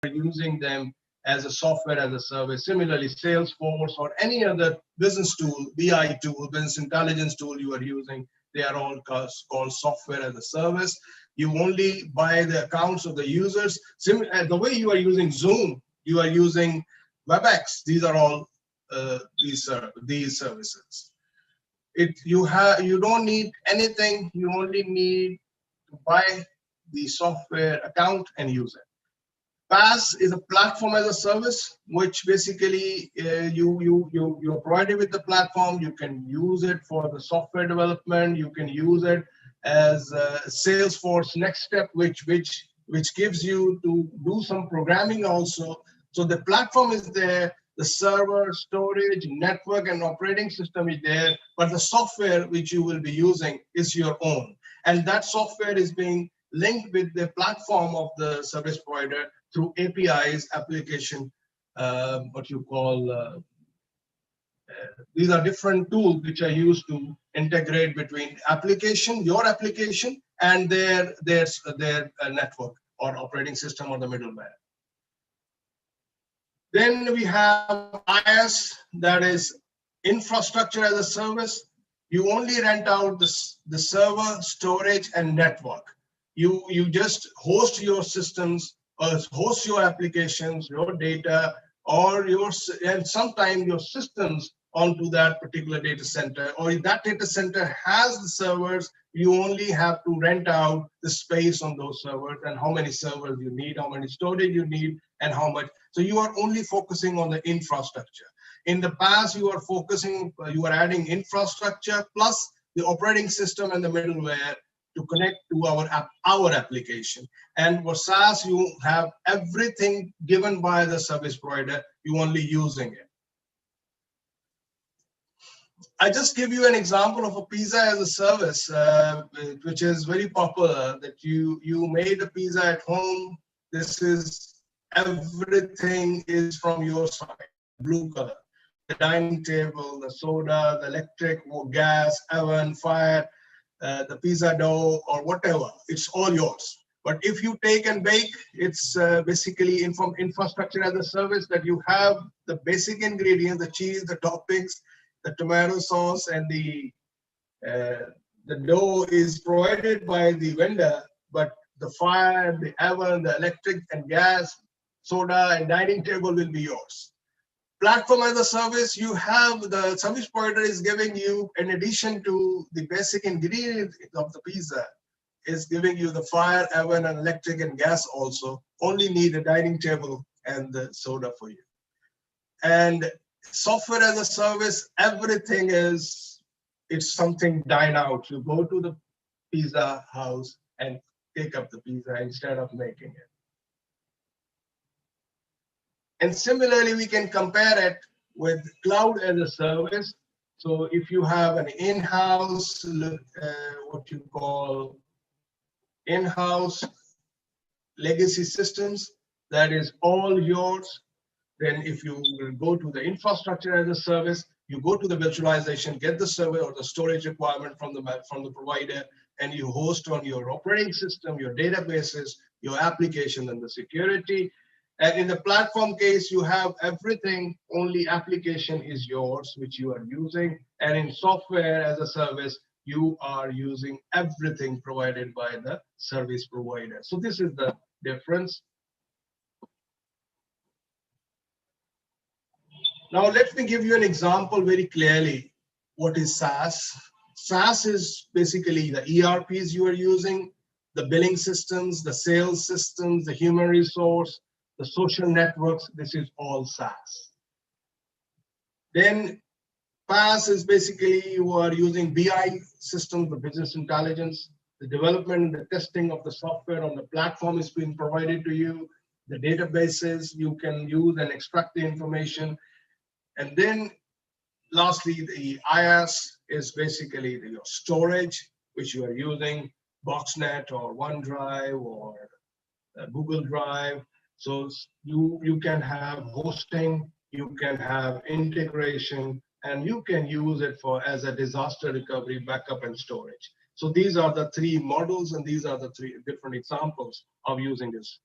using them as a software as a service. Similarly, Salesforce or any other business tool, BI tool, business intelligence tool you are using, they are all called software as a service. You only buy the accounts of the users. The way you are using Zoom, you are using WebEx. These are all these services. You don't need anything. You only need to buy the software account and use it. PaaS is a platform as a service, which basically you're provided with the platform. You can use it for the software development. You can use it as Salesforce Next Step, which gives you to do some programming also. So the platform is there, the server, storage, network, and operating system is there, but the software which you will be using is your own, and that software is being linked with the platform of the service provider through APIs, application, what you call, these are different tools which are used to integrate between your application, and their network or operating system or the middleware. Then we have IaaS, that is infrastructure as a service. You only rent out the server, storage, and network. You just host your systems, host your applications, your data, and sometimes your systems onto that particular data center, or if that data center has the servers, you only have to rent out the space on those servers and how many servers you need, how many storage you need, and how much. So you are only focusing on the infrastructure. In the past, you are adding infrastructure plus the operating system and the middleware to connect to our application. And for SaaS, you have everything given by the service provider, you only using it. I just give you an example of a pizza as a service, which is very popular, that you made a pizza at home. This is, everything is from your side, blue color. The dining table, the soda, the electric, gas, oven, fire, the pizza dough, or whatever, it's all yours. But if you take and bake, it's basically infrastructure as a service, that you have the basic ingredients, the cheese, the toppings, the tomato sauce, and the dough is provided by the vendor, but the fire, the oven, the electric and gas, soda, and dining table will be yours. Platform as a service, you have the service provider is giving you, in addition to the basic ingredients of the pizza, is giving you the fire, oven, and electric and gas also. Only need a dining table and the soda for you. And software as a service, everything is, it's something dine out. You go to the pizza house and pick up the pizza instead of making it. And similarly, we can compare it with cloud as a service. So if you have an in-house, what you call in-house legacy systems, that is all yours. Then if you will go to the infrastructure as a service, you go to the virtualization, get the server or the storage requirement from the provider, and you host on your operating system, your databases, your application, and the security. And in the platform case, you have everything, only application is yours, which you are using. And in software as a service, you are using everything provided by the service provider. So this is the difference. Now, let me give you an example very clearly. What is SaaS? SaaS is basically the ERPs you are using, the billing systems, the sales systems, the human resource, the social networks. This is all SaaS. Then PaaS is basically you are using BI systems, the business intelligence, the development and the testing of the software on the platform is being provided to you, the databases you can use and extract the information. And then lastly, the IaaS is basically your storage, which you are using, Boxnet or OneDrive or Google Drive. So you can have hosting, you can have integration, and you can use it as a disaster recovery, backup, and storage. So these are the three models, and these are the three different examples of using this.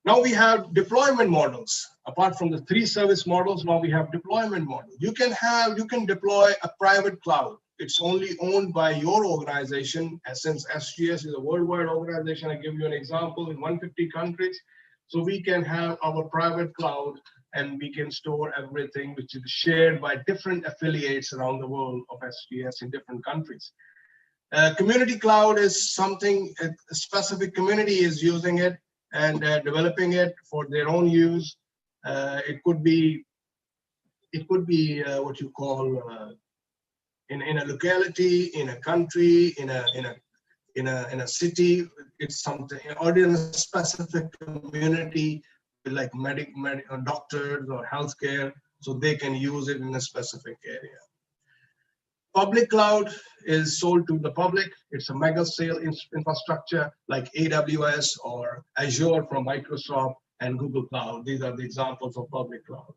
Now we have deployment models. Apart from the 3 service models, now we have deployment models. You can deploy a private cloud. It's only owned by your organization. And since SGS is a worldwide organization, I give you an example in 150 countries. So we can have our private cloud and we can store everything which is shared by different affiliates around the world of SGS in different countries. Community cloud is something a specific community is using it and developing it for their own use. It could be what you call in a locality, in a country, in a city. It's something, or in a specific community like doctors or healthcare, so they can use it in a specific area. Public cloud is sold to the public. It's a mega scale infrastructure like AWS or Azure from Microsoft and Google Cloud. These are the examples of public cloud.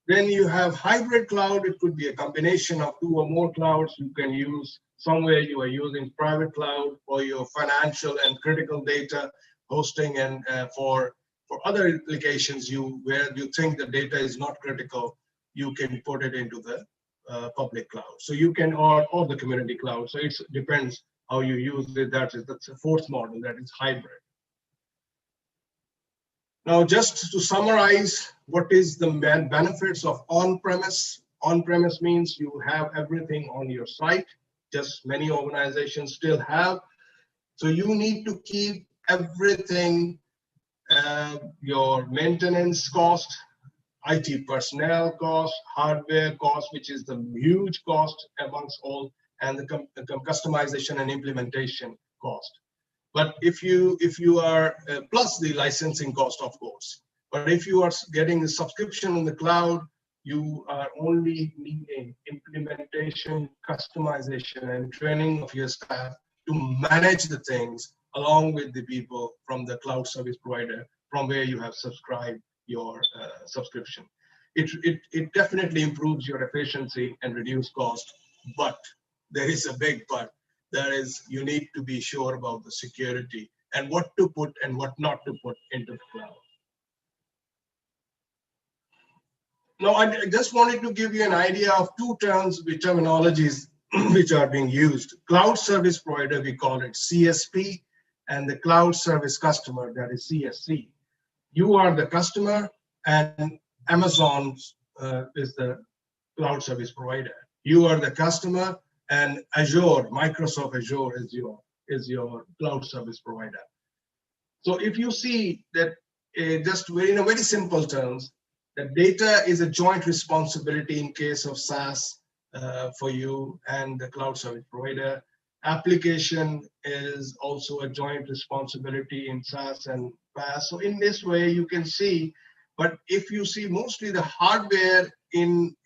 Then you have hybrid cloud. It could be a combination of 2 or more clouds you can use. Somewhere you are using private cloud for your financial and critical data hosting, and for other applications where you think the data is not critical, you can put it into the public cloud. So you can, or the community cloud. So it depends how you use it. That's a 4th model, that is hybrid. Now, just to summarize, what is the benefits of on-premise? On-premise means you have everything on your site, just many organizations still have. So you need to keep everything, your maintenance cost, IT personnel cost, hardware cost, which is the huge cost amongst all, and the customization and implementation cost. But if you are plus the licensing cost, of course. But if you are getting a subscription on the cloud, you are only needing implementation, customization, and training of your staff to manage the things along with the people from the cloud service provider from where you have subscribed your subscription. It definitely improves your efficiency and reduce cost, but there is a big but. That is, you need to be sure about the security and what to put and what not to put into the cloud. Now, I just wanted to give you an idea of 2 terms, terminologies which are being used. Cloud service provider, we call it CSP, and the cloud service customer, that is CSC. You are the customer, and Amazon is the cloud service provider. You are the customer, and Azure, Microsoft Azure is your cloud service provider. So if you see that, just in a very simple terms, that data is a joint responsibility in case of SaaS for you and the cloud service provider. Application is also a joint responsibility in SaaS and PaaS. So in this way, you can see. But if you see, mostly the hardware in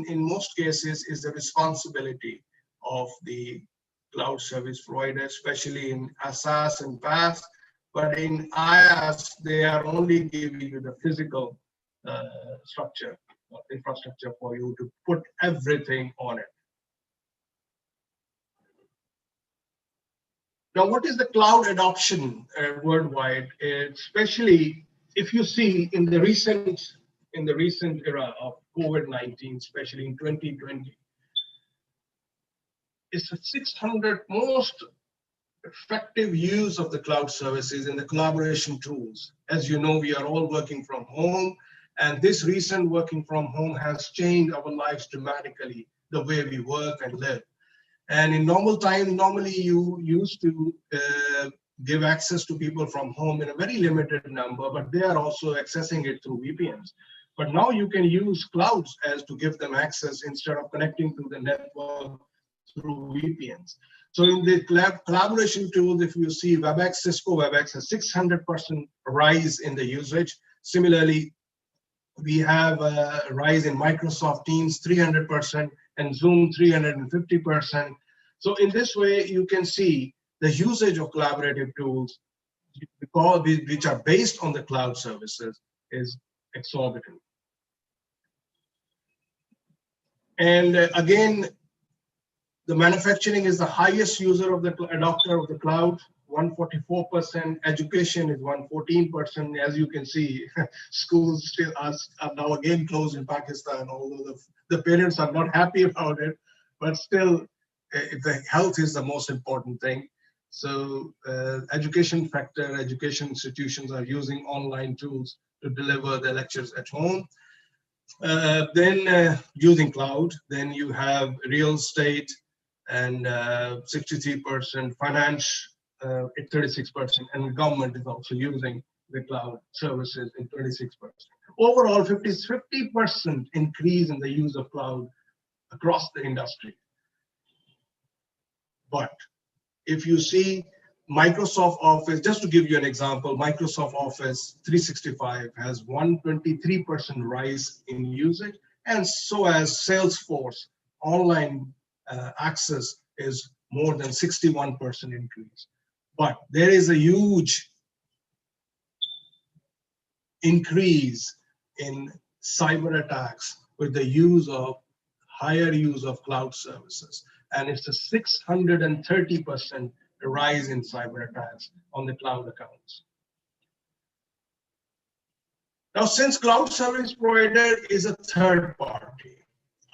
most cases is the responsibility of the cloud service provider, especially in SaaS and PaaS. But in IaaS, they are only giving you the physical structure, infrastructure for you to put everything on it. Now, what is the cloud adoption worldwide, especially if you see in the recent era of COVID-19, especially in 2020? It's the 600 most effective use of the cloud services and the collaboration tools. As you know, we are all working from home, and this recent working from home has changed our lives dramatically, the way we work and live. And in normal time, normally you used to give access to people from home in a very limited number, but they are also accessing it through VPNs. But now you can use clouds as to give them access instead of connecting to the network through VPNs. So in the collaboration tools, if you see WebEx, Cisco WebEx has 600% rise in the usage. Similarly, we have a rise in Microsoft Teams 300% and Zoom 350%. So in this way, you can see the usage of collaborative tools, which are based on the cloud services, is exorbitant. And again, the manufacturing is the highest user of the adopter of the cloud. 144%, education is 114%. As you can see, schools still are now again closed in Pakistan, although the parents are not happy about it, but still the health is the most important thing. So education factor, education institutions are using online tools to deliver the lectures at home. Then using cloud, then you have real estate and 63%, finance at 36%, and government is also using the cloud services in 26%. Overall, 50% increase in the use of cloud across the industry. But if you see Microsoft Office, just to give you an example, Microsoft Office 365 has 123% rise in usage, and so as Salesforce online access is more than 61% increase. But there is a huge increase in cyber attacks with the higher use of cloud services. And it's a 630% rise in cyber attacks on the cloud accounts. Now, since cloud service provider is a third party,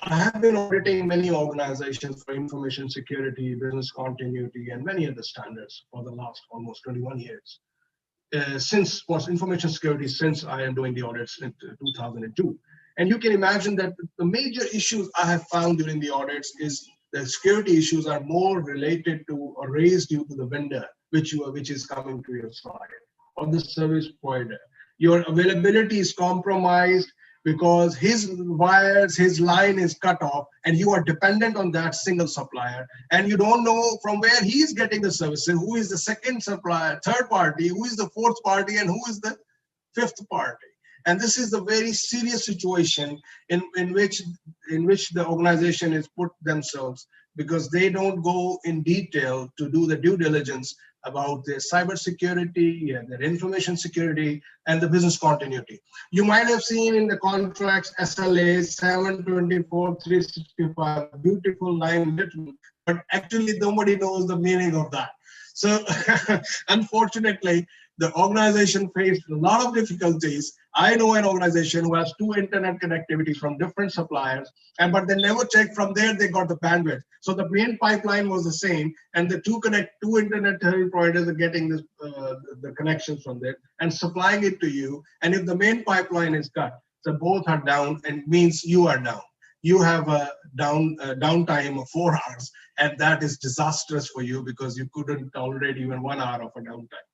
I have been auditing many organizations for information security, business continuity, and many other standards for the last almost 21 years. For information security, since I am doing the audits in 2002. And you can imagine that the major issues I have found during the audits is the security issues are more related to or raised due to the vendor, which is coming to your side, or the service provider. Your availability is compromised because his wires, his line is cut off, and you are dependent on that single supplier, and you don't know from where he is getting the services, who is the second supplier, third party, who is the fourth party, and who is the fifth party. And this is the very serious situation in which the organization is put themselves, because they don't go in detail to do the due diligence about their cybersecurity and their information security and the business continuity. You might have seen in the contracts SLA 724, 365, beautiful line written, but actually nobody knows the meaning of that. So unfortunately, the organization faced a lot of difficulties. I know an organization who has 2 internet connectivities from different suppliers, but they never checked from there they got the bandwidth. So the main pipeline was the same, and the two internet service providers are getting this, the connections from there and supplying it to you. And if the main pipeline is cut, so both are down, and means you are down. You have a downtime of 4 hours, and that is disastrous for you because you couldn't tolerate even 1 hour of a downtime.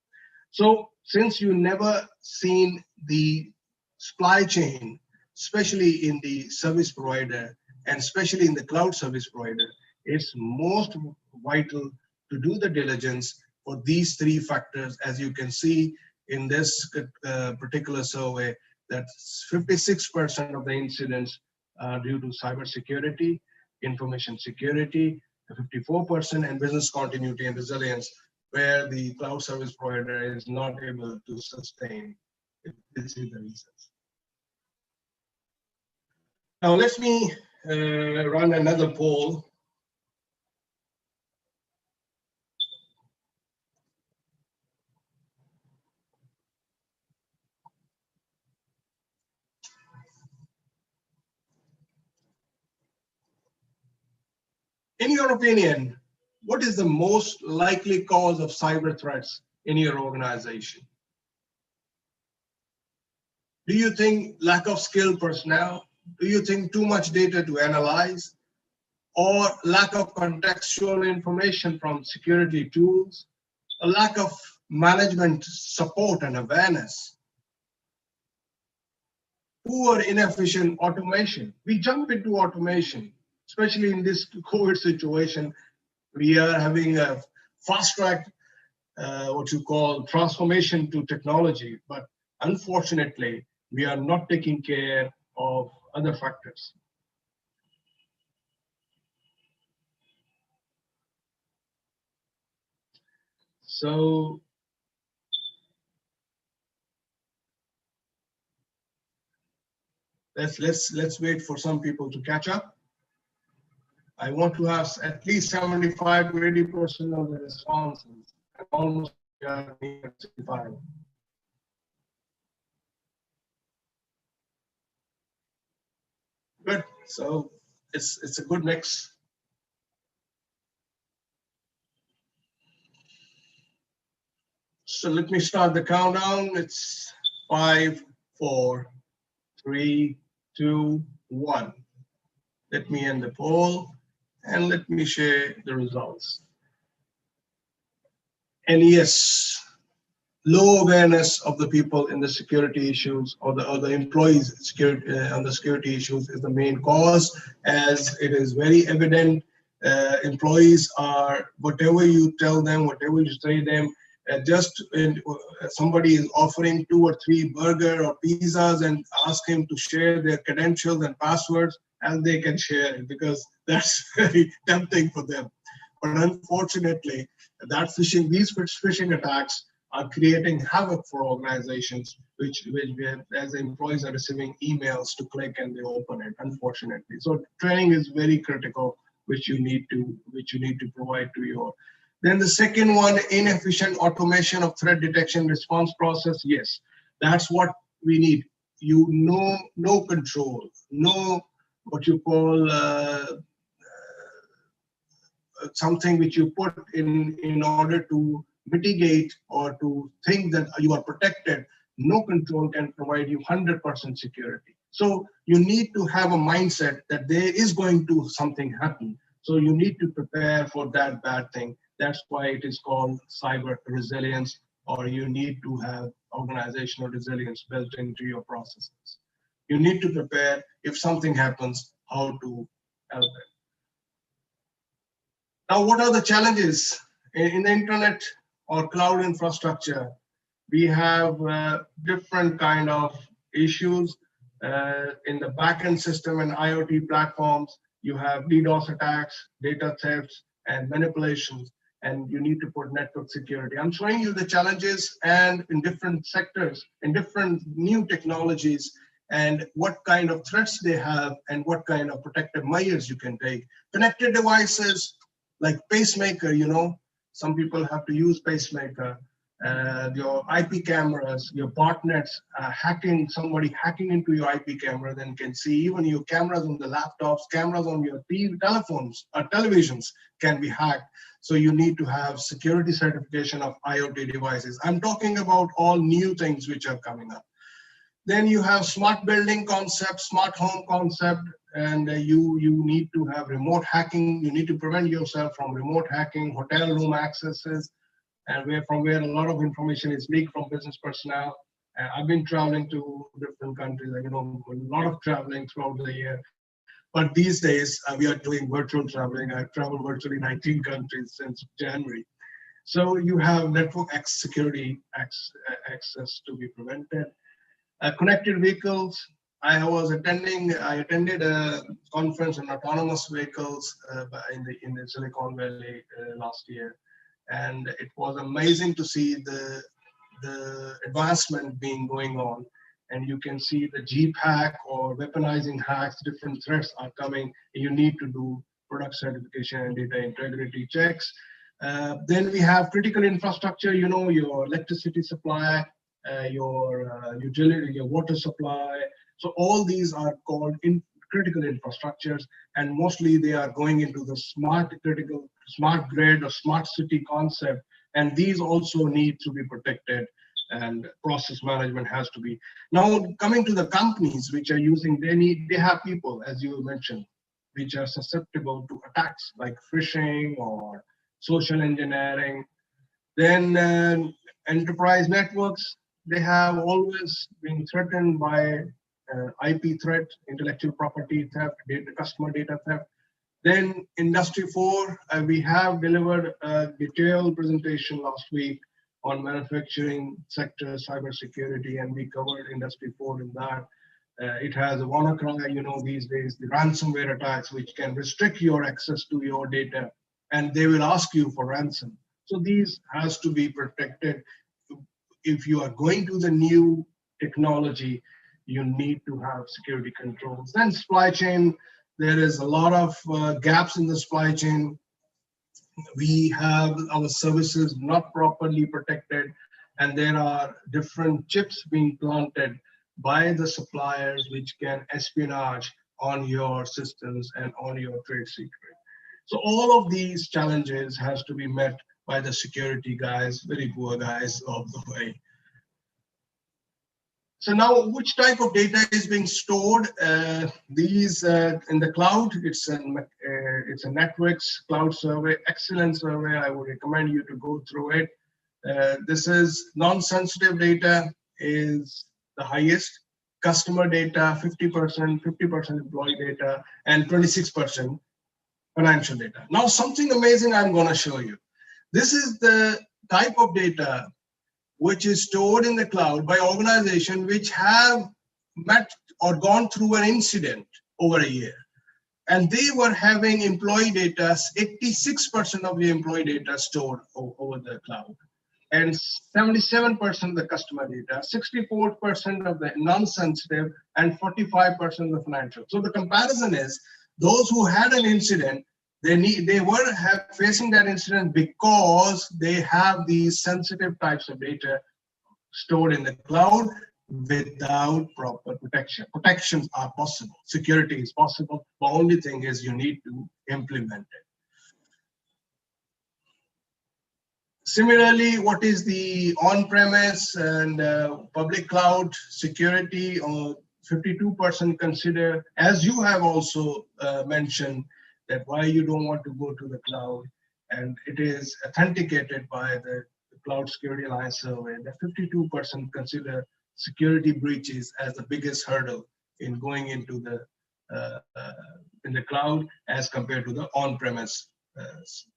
So since you never seen the supply chain, especially in the service provider and especially in the cloud service provider, it's most vital to do the diligence for these 3 factors. As you can see in this particular survey, that 56% of the incidents are due to cybersecurity, information security, 54%, and business continuity and resilience, where the cloud service provider is not able to sustain. This is the reasons. Now let me run another poll. In your opinion, what is the most likely cause of cyber threats in your organization? Do you think lack of skilled personnel? Do you think too much data to analyze? Or lack of contextual information from security tools? A lack of management support and awareness? Poor, inefficient automation. We jump into automation, especially in this COVID situation. We are having a fast track, what you call transformation to technology, but unfortunately, we are not taking care of other factors. So let's wait for some people to catch up. I want to have at least 75 to 80% of the responses almost we are near 65. Good. So it's a good mix. So let me start the countdown. It's 5, 4, 3, 2, 1. Let me end the poll and let me share the results. And yes, low awareness of the people in the security issues or the employees security on the security issues is the main cause, as it is very evident. Employees are, whatever you tell them, whatever you say them, just when somebody is offering 2 or 3 burger or pizzas and ask him to share their credentials and passwords, and they can share it because that's very tempting for them. But unfortunately, these phishing attacks are creating havoc for organizations, which as employees are receiving emails to click and they open it, unfortunately. So training is very critical, which you need to provide to your. Then the second one, inefficient automation of threat detection response process. Yes, that's what we need. No control, no what you call something which you put in order to mitigate or to think that you are protected. No control can provide you 100% security. So you need to have a mindset that there is going to something happen. So you need to prepare for that bad thing. That's why it is called cyber resilience, or you need to have organizational resilience built into your processes. You need to prepare if something happens, how to help it. Now, what are the challenges in the internet or cloud infrastructure? We have different kind of issues in the backend system and IoT platforms. You have DDoS attacks, data thefts, and manipulations, and you need to put network security. I'm showing you the challenges and in different sectors, in different new technologies, and what kind of threats they have and what kind of protective measures you can take. Connected devices, like pacemaker, some people have to use pacemaker, your IP cameras, your botnets, somebody hacking into your IP camera, then can see even your cameras on the laptops, cameras on your telephones or televisions can be hacked. So you need to have security certification of IoT devices. I'm talking about all new things which are coming up. Then you have smart building concept, smart home concept, and you need to have remote hacking. You need to prevent yourself from remote hacking, hotel room accesses, and from where a lot of information is leaked from business personnel. I've been traveling to different countries, a lot of traveling throughout the year. But these days, we are doing virtual traveling. I've traveled virtually 19 countries since January. So you have network security access to be prevented. Connected vehicles. I attended a conference on autonomous vehicles in the Silicon Valley last year, and it was amazing to see the advancement going on. And you can see the Jeep hack or weaponizing hacks, different threats are coming. You need to do product certification and data integrity checks. Then we have critical infrastructure, your electricity supply, your utility, your water supply. So all these are called critical infrastructures, and mostly they are going into the smart grid or smart city concept. And these also need to be protected, and process management has to be. Now, coming to the companies which are using, they have people, as you mentioned, which are susceptible to attacks like phishing or social engineering. Then enterprise networks, they have always been threatened by IP threat, intellectual property theft, customer data theft. Then Industry 4, we have delivered a detailed presentation last week on manufacturing sector cybersecurity, and we covered Industry 4 in that. It has a WannaCry, these days, the ransomware attacks, which can restrict your access to your data, and they will ask you for ransom. So these has to be protected. If you are going to the new technology, you need to have security controls. Then supply chain, there is a lot of gaps in the supply chain. We have our services not properly protected, and there are different chips being planted by the suppliers which can espionage on your systems and on your trade secret. So all of these challenges has to be met by the security guys, very poor guys of the way. So now, which type of data is being stored? These in the cloud. It's a Networks cloud survey, excellent survey. I would recommend you to go through it. This is non-sensitive data is the highest. Customer data 50%, 50% employee data, and 26% financial data. Now, something amazing I'm going to show you. This is the type of data which is stored in the cloud by organizations which have met or gone through an incident over a year. And they were having employee data, 86% of the employee data stored over the cloud, and 77% of the customer data, 64% of the non-sensitive, and 45% of the financial. So the comparison is those who had an incident, they were facing that incident because they have these sensitive types of data stored in the cloud without proper protection. Protections are possible, security is possible. The only thing is you need to implement it. Similarly, what is the on-premise and public cloud security? 52% consider, as you have also mentioned, that why you don't want to go to the cloud, and it is authenticated by the Cloud Security Alliance survey that 52% consider security breaches as the biggest hurdle in going into the in the cloud as compared to the on-premise,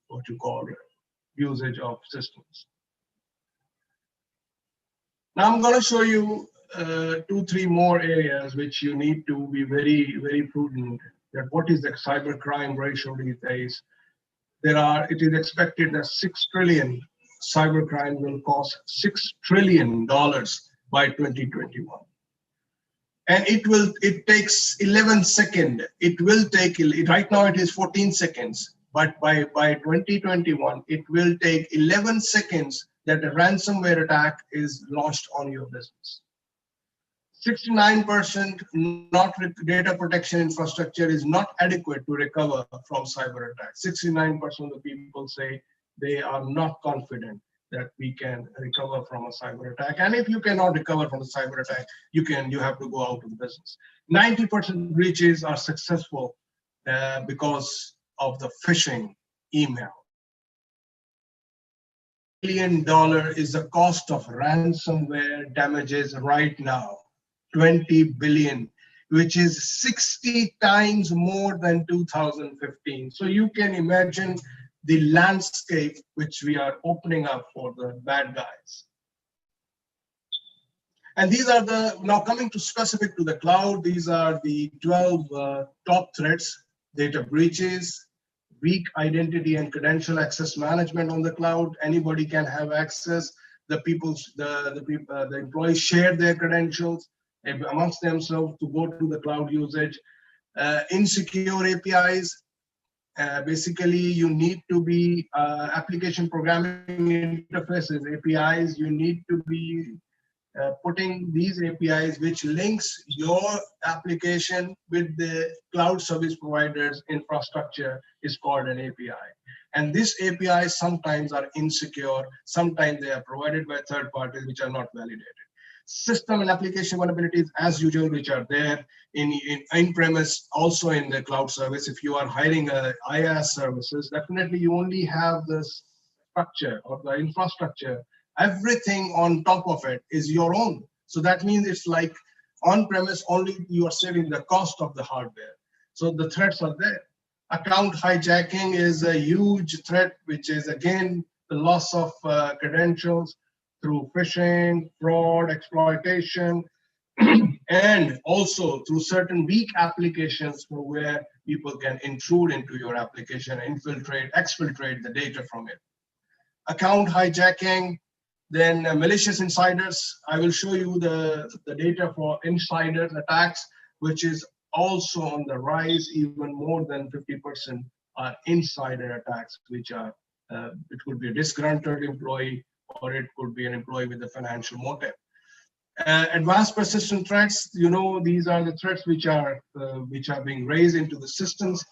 what you call usage of systems. Now I'm going to show you 2-3 more areas which you need to be very, very prudent. That what is the cybercrime ratio these days? It is expected that 6 trillion cybercrime will cost $6 trillion by 2021. And it takes 11 seconds. It will take, right now it is 14 seconds, but by 2021, it will take 11 seconds that a ransomware attack is launched on your business. 69% data protection infrastructure is not adequate to recover from cyber attacks. 69% of the people say they are not confident that we can recover from a cyber attack. And if you cannot recover from a cyber attack, you have to go out of the business. 90% breaches are successful because of the phishing email. $1 billion is the cost of ransomware damages right now. 20 billion, which is 60 times more than 2015. So you can imagine the landscape which we are opening up for the bad guys. And these are now coming to specific to the cloud, these are the 12 top threats: data breaches, weak identity and credential access management on the cloud. Anybody can have access. The employees share their credentials amongst themselves to go to the cloud usage. Insecure APIs. Basically, you need to be application programming interfaces, APIs. You need to be putting these APIs which links your application with the cloud service provider's infrastructure is called an API. And these APIs sometimes are insecure, sometimes they are provided by third parties which are not validated. System and application vulnerabilities as usual, which are there in premise, also in the cloud service. If you are hiring IaaS services, definitely you only have this structure or the infrastructure. Everything on top of it is your own. So that means it's like on premise only you are saving the cost of the hardware. So the threats are there. Account hijacking is a huge threat, which is again the loss of credentials through phishing, fraud, exploitation, and also through certain weak applications where people can intrude into your application, exfiltrate the data from it. Account hijacking, then malicious insiders. I will show you the data for insider attacks, which is also on the rise. Even more than 50% are insider attacks, which are It could be a disgruntled employee, or it could be an employee with a financial motive. Advanced persistent threats, these are the threats which are being raised into the systems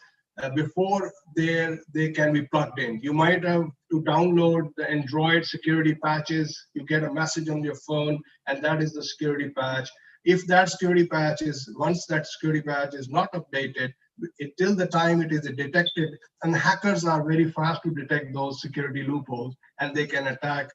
before they can be plugged in. You might have to download the Android security patches. You get a message on your phone, and that is the security patch. If that security patch once that security patch is not updated, till the time it is detected, and hackers are very fast to detect those security loopholes, and they can attack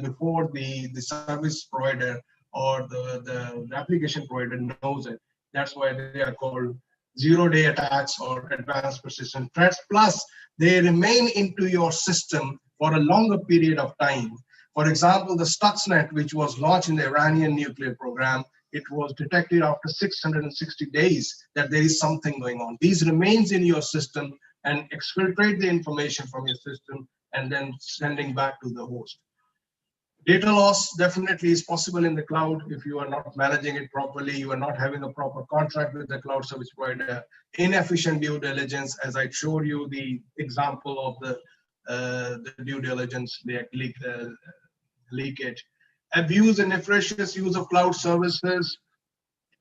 before the service provider or the application provider knows it. That's why they are called zero-day attacks or advanced persistent threats. Plus, they remain into your system for a longer period of time. For example, the Stuxnet, which was launched in the Iranian nuclear program, it was detected after 660 days that there is something going on. These remains in your system and exfiltrate the information from your system and then sending back to the host. Data loss definitely is possible in the cloud if you are not managing it properly, you are not having a proper contract with the cloud service provider, inefficient due diligence, as I showed you the example of the due diligence leakage, abuse and nefarious use of cloud services.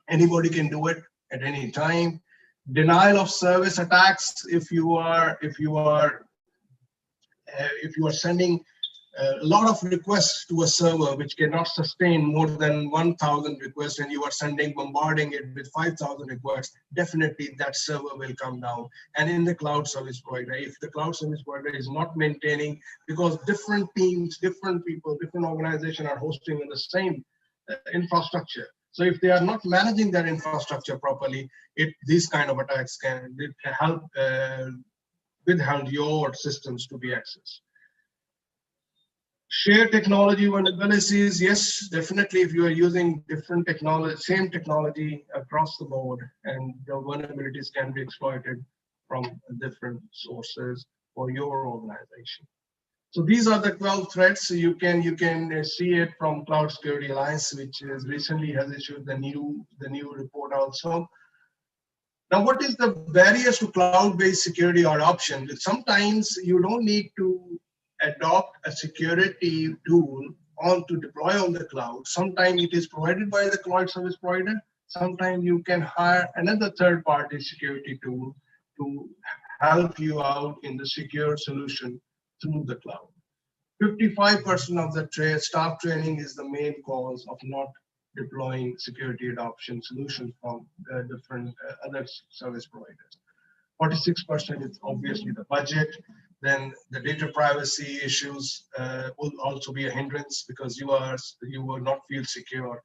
Anybody can do it at any time. Denial of service attacks. If you are sending a lot of requests to a server which cannot sustain more than 1,000 requests, and you are bombarding it with 5,000 requests, definitely that server will come down. And in the cloud service provider, if the cloud service provider is not maintaining, because different teams, different people, different organizations are hosting in the same infrastructure. So if they are not managing their infrastructure properly, these kind of attacks can help withhold your systems to be accessed. Share technology vulnerabilities, yes, definitely. If you are using different technology, same technology across the board, and the vulnerabilities can be exploited from different sources for your organization. So these are the 12 threats. You can see it from Cloud Security Alliance, which recently has issued the new report also. Now, what is the barriers to cloud-based security adoption? Sometimes you don't need to adopt a security tool to deploy on the cloud. Sometimes it is provided by the cloud service provider. Sometimes you can hire another third-party security tool to help you out in the secure solution through the cloud. 55% of the staff training is the main cause of not deploying security adoption solutions from different other service providers. 46% is obviously the budget. Then the data privacy issues will also be a hindrance because you will not feel secure.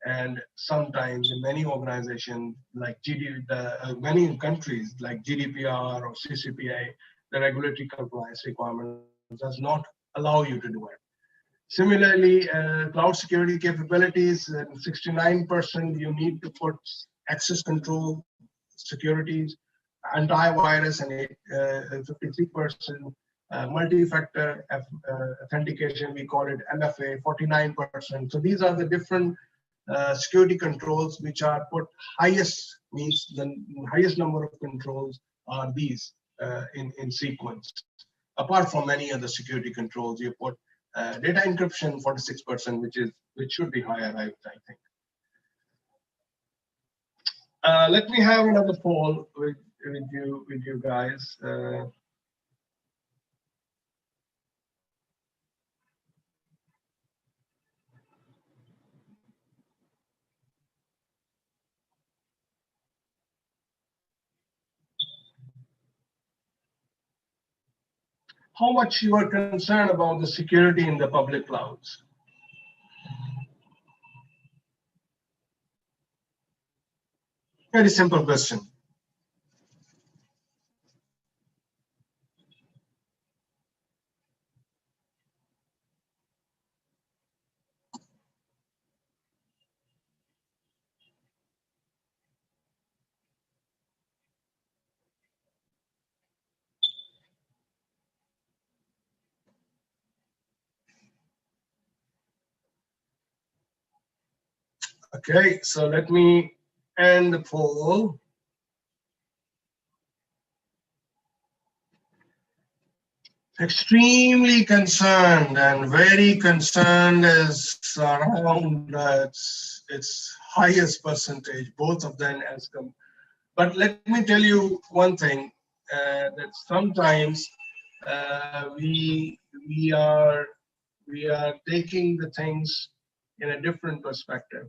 And sometimes in many organizations, like many countries like GDPR or CCPA, the regulatory compliance requirement does not allow you to do it. Similarly, cloud security capabilities, 69% you need to put access control, securities, antivirus, and 53% multi-factor authentication, we call it MFA, 49%. So these are the different security controls which are put highest, means the highest number of controls are these in sequence. Apart from many other security controls, you put data encryption 46%, which should be higher, I think. Let me have another poll with you guys. How much you are concerned about the security in the public clouds? Very simple question. Okay, so let me end the poll. Extremely concerned and very concerned is around its highest percentage, both of them as but let me tell you one thing, that sometimes we are taking the things in a different perspective.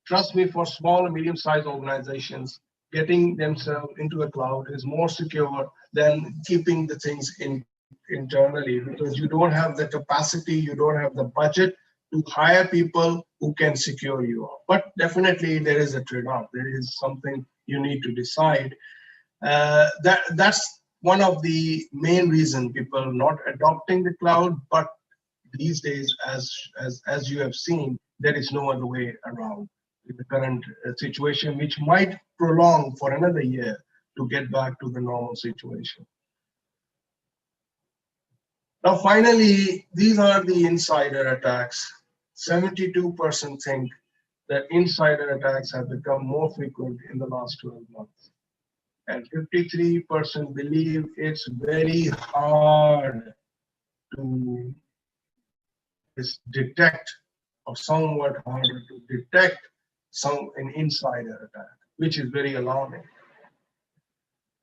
Trust me, for small and medium-sized organizations, getting themselves into a cloud is more secure than keeping the things internally, because you don't have the capacity, you don't have the budget to hire people who can secure you. But definitely there is a trade-off. There is something you need to decide. That's one of the main reason people are not adopting the cloud. But these days, as you have seen, there is no other way around in the current situation, which might prolong for another year to get back to the normal situation. Now, finally, these are the insider attacks. 72% think that insider attacks have become more frequent in the last 12 months. And 53% believe it's very hard to detect, or somewhat harder to detect, an insider attack, which is very alarming.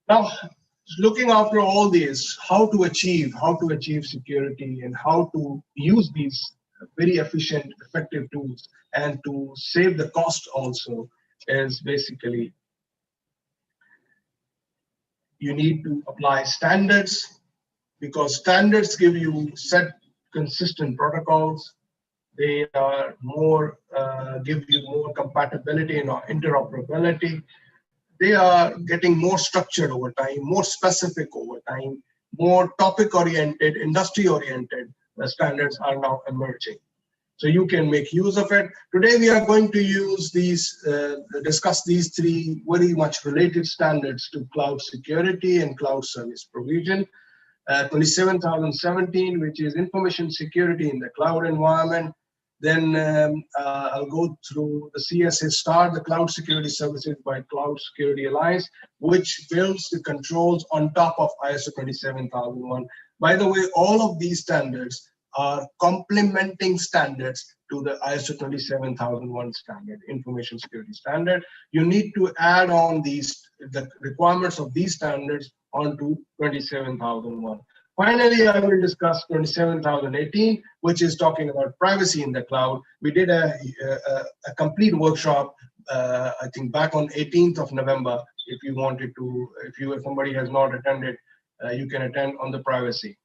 Now, looking after all these, how to achieve security and how to use these very efficient, effective tools and to save the cost also, is basically you need to apply standards, because standards give you set consistent protocols. They are more give you more compatibility and interoperability. They are getting more structured over time, more specific over time, more topic-oriented, industry-oriented. The standards are now emerging. So you can make use of it. Today we are going to discuss these three very much related standards to cloud security and cloud service provision. 27017, which is information security in the cloud environment. Then I'll go through the CSA STAR, the Cloud Security Services by Cloud Security Alliance, which builds the controls on top of ISO 27001. By the way, all of these standards are complementing standards to the ISO 27001 standard, information security standard. You need to add on the requirements of these standards onto 27001. Finally, I will discuss 27018, which is talking about privacy in the cloud. We did a complete workshop, I think back on 18th of November. If you wanted to, if somebody has not attended, you can attend on the privacy.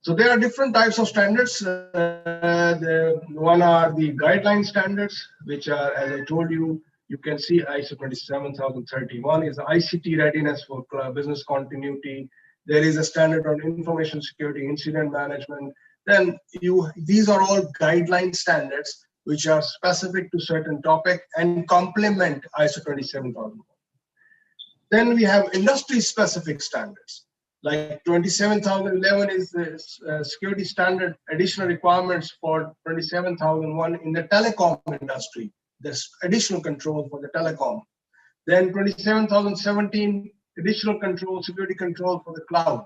So there are different types of standards. One are the guideline standards, which are, as I told you, you can see ISO 27031 is the ICT readiness for business continuity. There is a standard on information security, incident management. Then these are all guideline standards which are specific to certain topic and complement ISO 27001. Then we have industry-specific standards. Like 27011 is the security standard additional requirements for 27001 in the telecom industry. There's additional control for the telecom. Then 27017 additional control, security control for the cloud.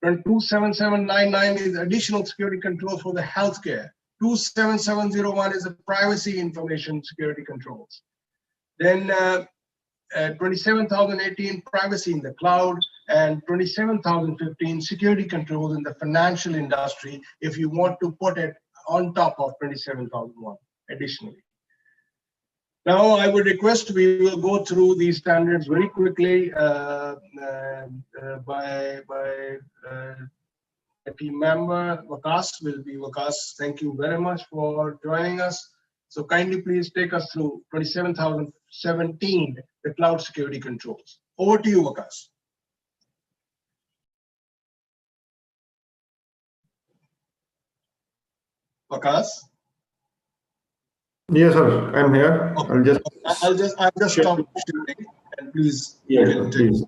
Then 27799 is additional security control for the healthcare. 27701 is the privacy information security controls. Then 27018 privacy in the cloud, and 27015 security controls in the financial industry, if you want to put it on top of 27001 additionally. Now, I would request we will go through these standards very quickly by a team member. Waqas, thank you very much for joining us. So kindly please take us through 27017, the cloud security controls. Over to you, Waqas. Waqas? Yes, sir. I'm here. Okay. I'll just stop sharing and please. Yes, please.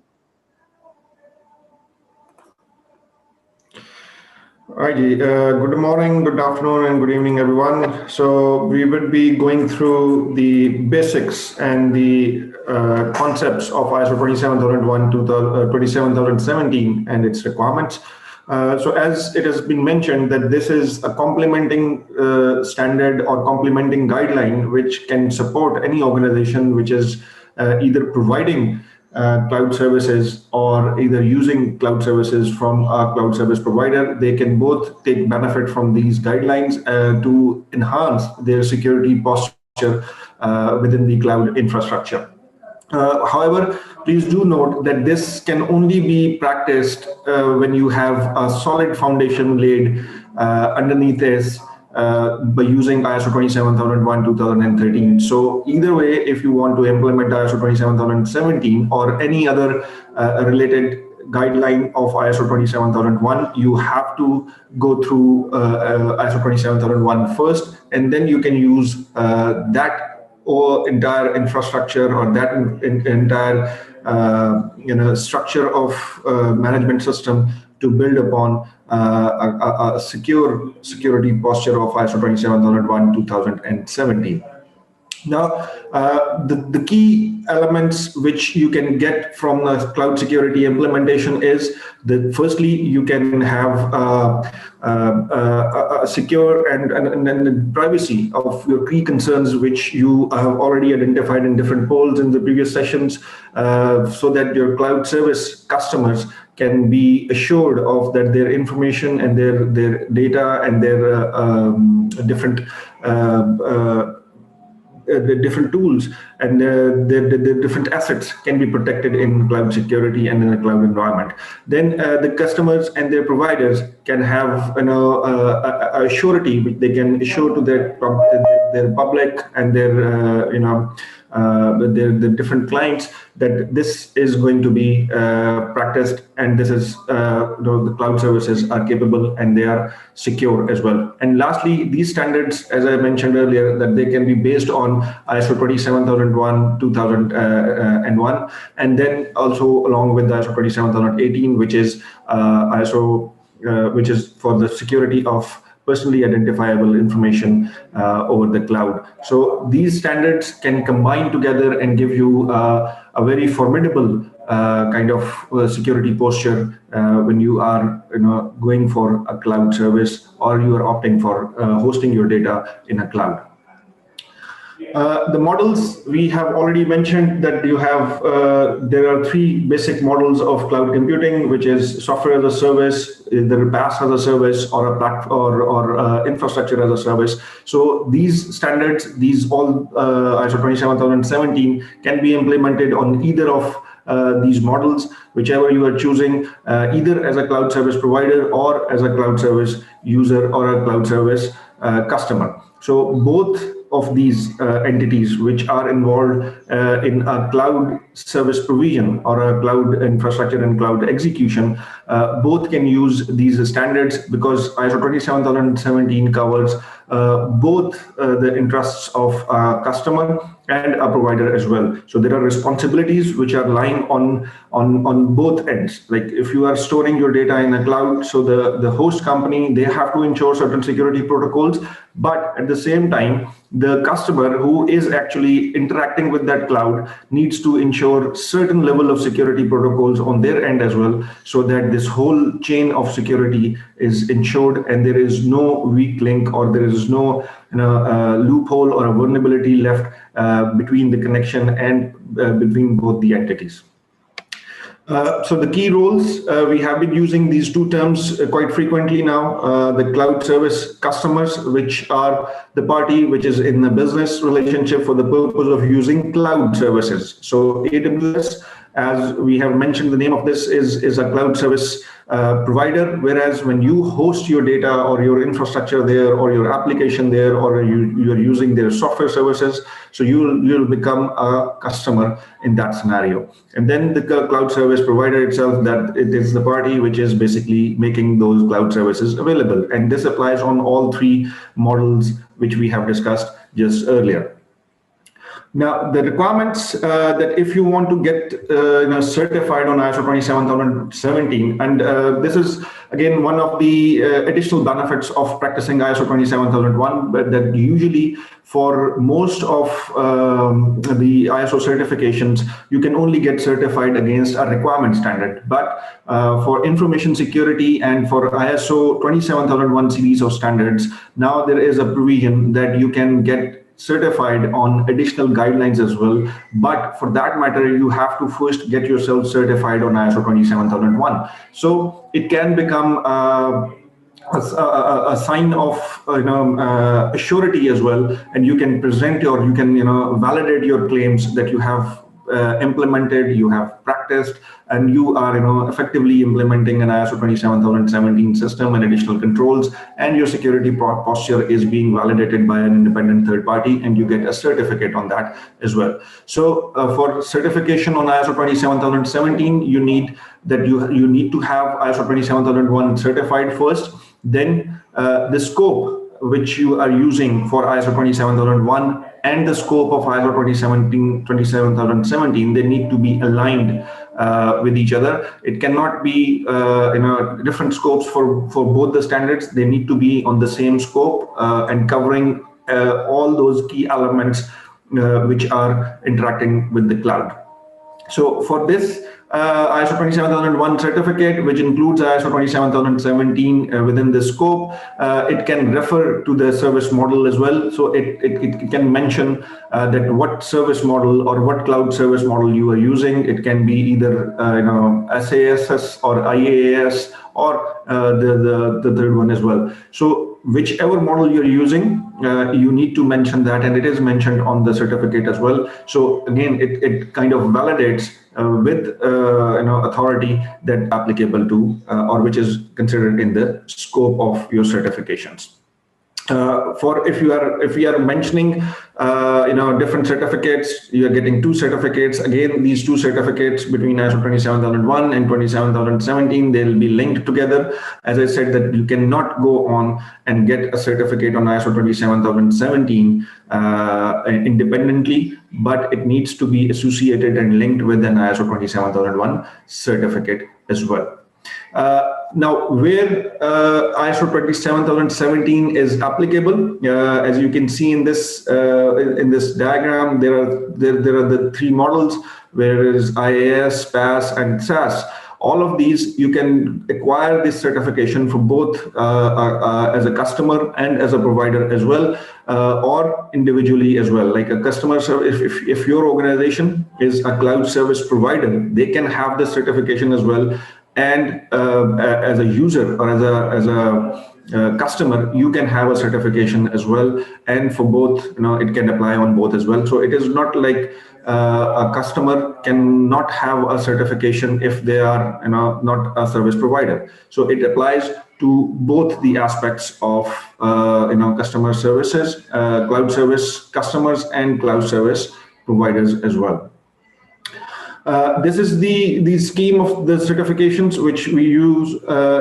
Hi, good morning, good afternoon, and good evening, everyone. So we will be going through the basics and the concepts of ISO 27001 to 27017 and its requirements. So as it has been mentioned that this is a complementing standard or complementing guideline which can support any organization which is either providing cloud services or either using cloud services from a cloud service provider. They can both take benefit from these guidelines to enhance their security posture within the cloud infrastructure. However, please do note that this can only be practiced when you have a solid foundation laid underneath this by using ISO 27001 2013. So either way, if you want to implement ISO 27017 or any other related guideline of ISO 27001, you have to go through ISO 27001 first, and then you can use that or entire infrastructure or that entire structure of management system to build upon a secure security posture of ISO 27001 2017. Now, the key elements which you can get from the cloud security implementation is that firstly, you can have a secure and privacy of your key concerns, which you have already identified in different polls in the previous sessions, so that your cloud service customers can be assured of that their information and their data and their different the different tools and the different assets can be protected in cloud security and in a cloud environment. Then the customers and their providers can have a surety which they can assure to their public and their the different clients that this is going to be practiced, and this is the cloud services are capable and they are secure as well. And lastly, these standards, as I mentioned earlier, that they can be based on ISO 27001 2001, and then also along with the ISO 27018, which is which is for the security of personally identifiable information over the cloud. So these standards can combine together and give you a very formidable kind of security posture when you are going for a cloud service or you are opting for hosting your data in a cloud. The models we have already mentioned that you have, there are three basic models of cloud computing, which is software as a service, either PaaS as a service, or a platform or infrastructure as a service. So these standards, these all ISO 27017 can be implemented on either of these models, whichever you are choosing, either as a cloud service provider or as a cloud service user or a cloud service customer. So both of these entities which are involved in a cloud service provision or a cloud infrastructure and cloud execution, both can use these standards because ISO 27017 covers both the interests of a customer and a provider as well. So there are responsibilities which are lying on both ends. Like if you are storing your data in a cloud, so the host company, they have to ensure certain security protocols, but at the same time, the customer who is actually interacting with that cloud needs to ensure certain level of security protocols on their end as well, so that this whole chain of security is ensured and there is no weak link or there is no loophole or a vulnerability left between the connection and between both the entities. So the key roles, we have been using these two terms quite frequently now. The cloud service customers, which are the party which is in the business relationship for the purpose of using cloud services. So AWS, as we have mentioned, the name of this is a cloud service provider, whereas when you host your data or your infrastructure there or your application there, or you are using their software services, so you'll become a customer in that scenario. And then the cloud service provider itself, that it is the party which is basically making those cloud services available. And this applies on all three models which we have discussed just earlier. Now, the requirements that if you want to get certified on ISO 27017, and this is again one of the additional benefits of practicing ISO 27001, but that usually for most of the ISO certifications, you can only get certified against a requirement standard. But for information security and for ISO 27001 series of standards, now there is a provision that you can get certified on additional guidelines as well. But for that matter, you have to first get yourself certified on ISO 27001. So it can become a sign of surety as well, and you can present your, you can validate your claims that you have implemented, you have practiced, and you are effectively implementing an ISO 27017 system and additional controls, and your security posture is being validated by an independent third party, and you get a certificate on that as well. So for certification on ISO 27017, you need to have ISO 27001 certified first. Then the scope which you are using for ISO 27001 and the scope of ISO 27017, they need to be aligned with each other. It cannot be different scopes for both the standards. They need to be on the same scope and covering all those key elements which are interacting with the cloud. So for this ISO 27001 certificate, which includes ISO 27017 within the scope, it can refer to the service model as well. So it can mention that what service model or what cloud service model you are using. It can be either SaaS or IaaS or the third one as well. So whichever model you're using, you need to mention that, and it is mentioned on the certificate as well. So again, it kind of validates with authority that applicable to or which is considered in the scope of your certifications. For if you are mentioning different certificates, you are getting two certificates. Again, these two certificates between ISO 27001 and 27017, they'll be linked together. As I said, that you cannot go on and get a certificate on ISO 27017 independently, but it needs to be associated and linked with an ISO 27001 certificate as well. Now, where ISO 27017 is applicable, as you can see in this diagram, there are the three models, whereas IaaS, PaaS, and SaaS. All of these, you can acquire this certification for both as a customer and as a provider as well, or individually as well. Like a customer service, if your organization is a cloud service provider, they can have this certification as well. And as a user or as a customer, you can have a certification as well. And for both, it can apply on both as well. So it is not like a customer cannot have a certification if they are not a service provider. So it applies to both the aspects of customer services, cloud service customers, and cloud service providers as well. This is the scheme of the certifications which we use.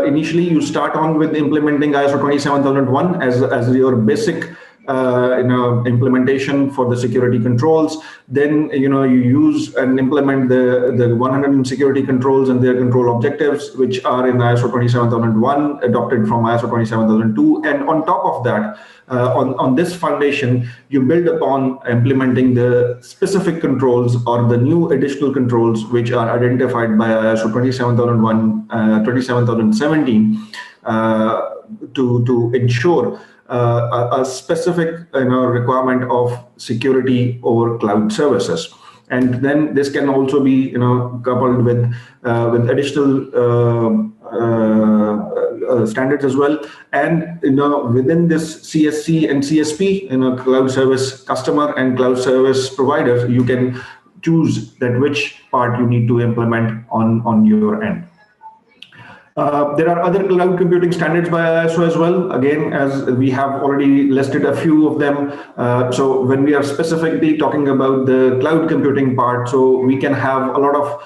Initially, you start on with implementing ISO 27001 as your basic implementation for the security controls. Then you use and implement the 100 security controls and their control objectives, which are in ISO 27001, adopted from ISO 27002. And on top of that, on this foundation, you build upon implementing the specific controls or the new additional controls which are identified by ISO 27001, 27017 to ensure a specific requirement of security over cloud services. And then this can also be coupled with additional standards as well. And within this CSC and CSP, cloud service customer and cloud service provider, you can choose that which part you need to implement on your end. There are other cloud computing standards by ISO as well. Again, as we have already listed a few of them. So when we are specifically talking about the cloud computing part, so we can have a lot of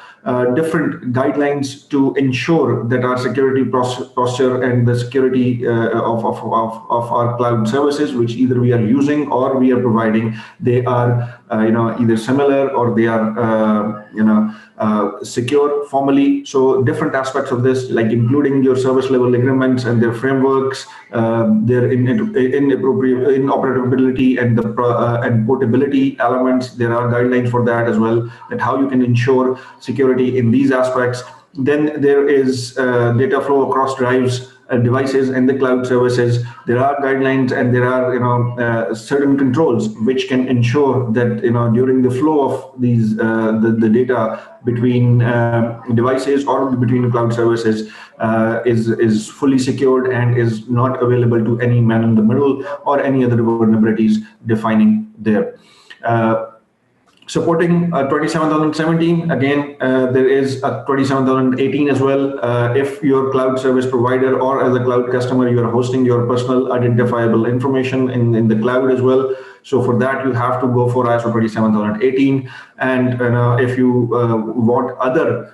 different guidelines to ensure that our security posture and the security of our cloud services, which either we are using or we are providing, they are either similar or they are secure formally. So different aspects of this, like including your service level agreements and their frameworks, their interoperability and and portability elements. There are guidelines for that as well, that how you can ensure security in these aspects. Then there is data flow across drives, devices, and the cloud services. There are guidelines and there are certain controls which can ensure that during the flow of these the data between devices or between cloud services is fully secured and is not available to any man in the middle or any other vulnerabilities defining there. Supporting 27017, again, there is a 27018 as well. If your cloud service provider or as a cloud customer, you are hosting your personal identifiable information in the cloud as well. So for that, you have to go for ISO 27018. And if you want other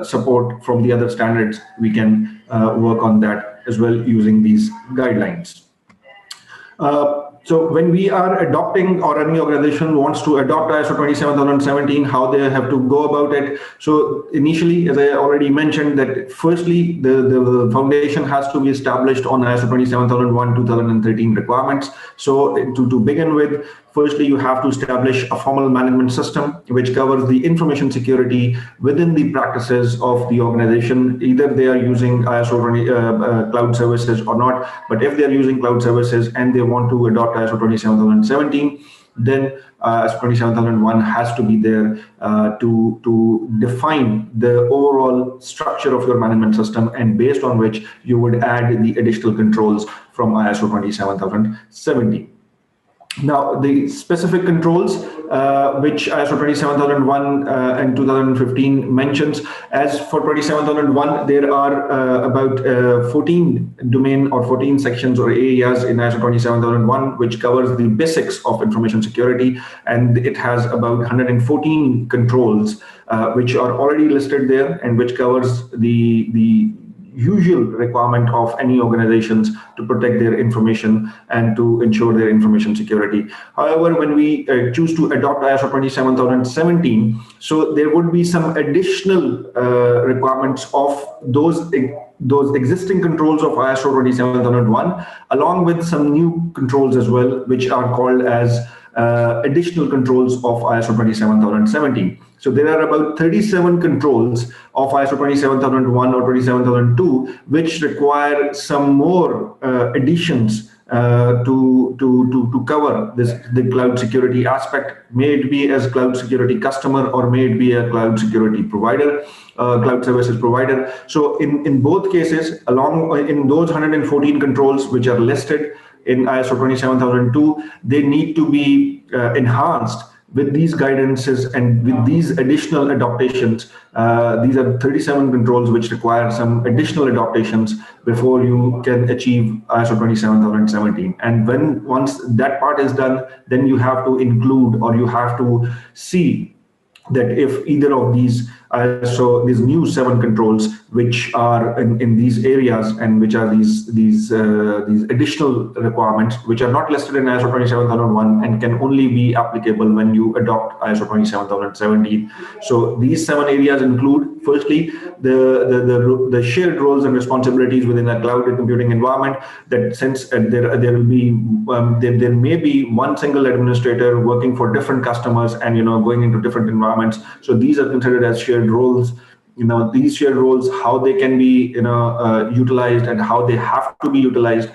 support from the other standards, we can work on that as well using these guidelines. So when we are adopting, or any organization wants to adopt ISO 27017, how they have to go about it. So initially, as I already mentioned, that firstly, the foundation has to be established on ISO 27001, 2013 requirements. So to begin with, firstly, you have to establish a formal management system which covers the information security within the practices of the organization. Either they are using ISO cloud services or not, but if they are using cloud services and they want to adopt ISO 27017, then ISO 27001 has to be there to define the overall structure of your management system, and based on which you would add the additional controls from ISO 27017. Now, the specific controls which ISO 27001 and 2015 mentions, as for 27001, there are about 14 domain or 14 sections or areas in ISO 27001 which covers the basics of information security, and it has about 114 controls which are already listed there, and which covers the usual requirement of any organizations to protect their information and to ensure their information security. However, when we choose to adopt ISO 27017, so there would be some additional requirements of those existing controls of ISO 27001, along with some new controls as well, which are called as additional controls of ISO 27017. So there are about 37 controls of ISO 27001 or 27002, which require some more additions to cover the cloud security aspect, may it be as cloud security customer or may it be a cloud security provider, cloud services provider. So in both cases, along in those 114 controls which are listed in ISO 27002, they need to be enhanced with these guidances and with these additional adaptations. These are 37 controls which require some additional adaptations before you can achieve ISO 27017. And once that part is done, then you have to include, or you have to see that if either of these these new 7 controls which are in these areas, and which are these additional requirements which are not listed in ISO 27001 and can only be applicable when you adopt ISO 27017. So these 7 areas include, firstly, the shared roles and responsibilities within a cloud computing environment, that since there may be one single administrator working for different customers and going into different environments. So these are considered as shared roles. These shared roles, how they can be utilized and how they have to be utilized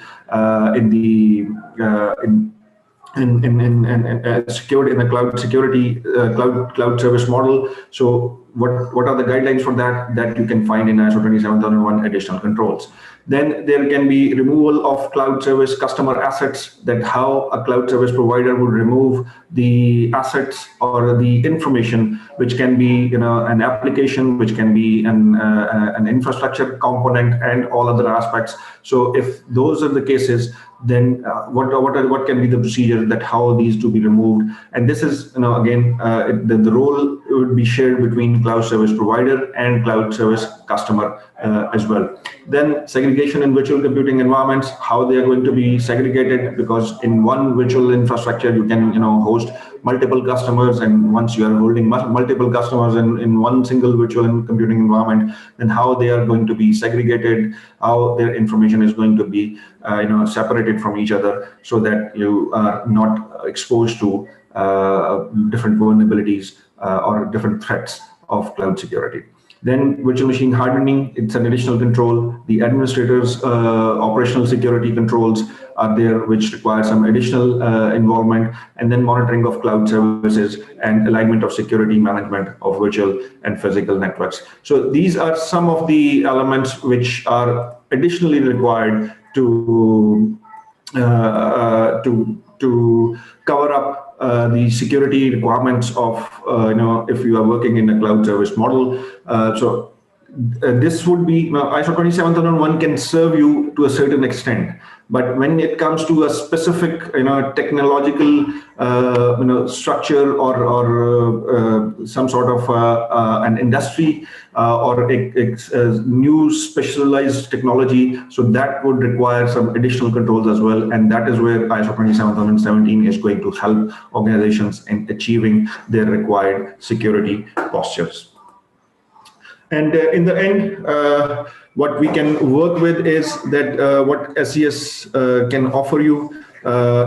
secured in the cloud security cloud service model. So what are the guidelines for that you can find in ISO 27001 additional controls. Then there can be removal of cloud service customer assets, that how a cloud service provider would remove the assets or the information, which can be an application, which can be an infrastructure component, and all other aspects. So if those are the cases, then what can be the procedure that how these to be removed. And this is again the role would be shared between cloud service provider and cloud service customer as well. Then segregation in virtual computing environments, how they are going to be segregated, because in one virtual infrastructure you can host multiple customers, and once you are holding multiple customers in one single virtual computing environment, then how they are going to be segregated, how their information is going to be separated from each other, so that you are not exposed to different vulnerabilities or different threats of cloud security. Then virtual machine hardening, it's an additional control. The administrator's operational security controls are there, which require some additional involvement. And then monitoring of cloud services and alignment of security management of virtual and physical networks. So these are some of the elements which are additionally required to cover up the security requirements of if you are working in a cloud service model. This would be ISO 27001 can serve you to a certain extent, but when it comes to a specific technological structure or some sort of an industry or a new specialized technology, so that would require some additional controls as well, and that is where ISO 27017 is going to help organizations in achieving their required security postures. And in the end, what we can work with is that what SES can offer you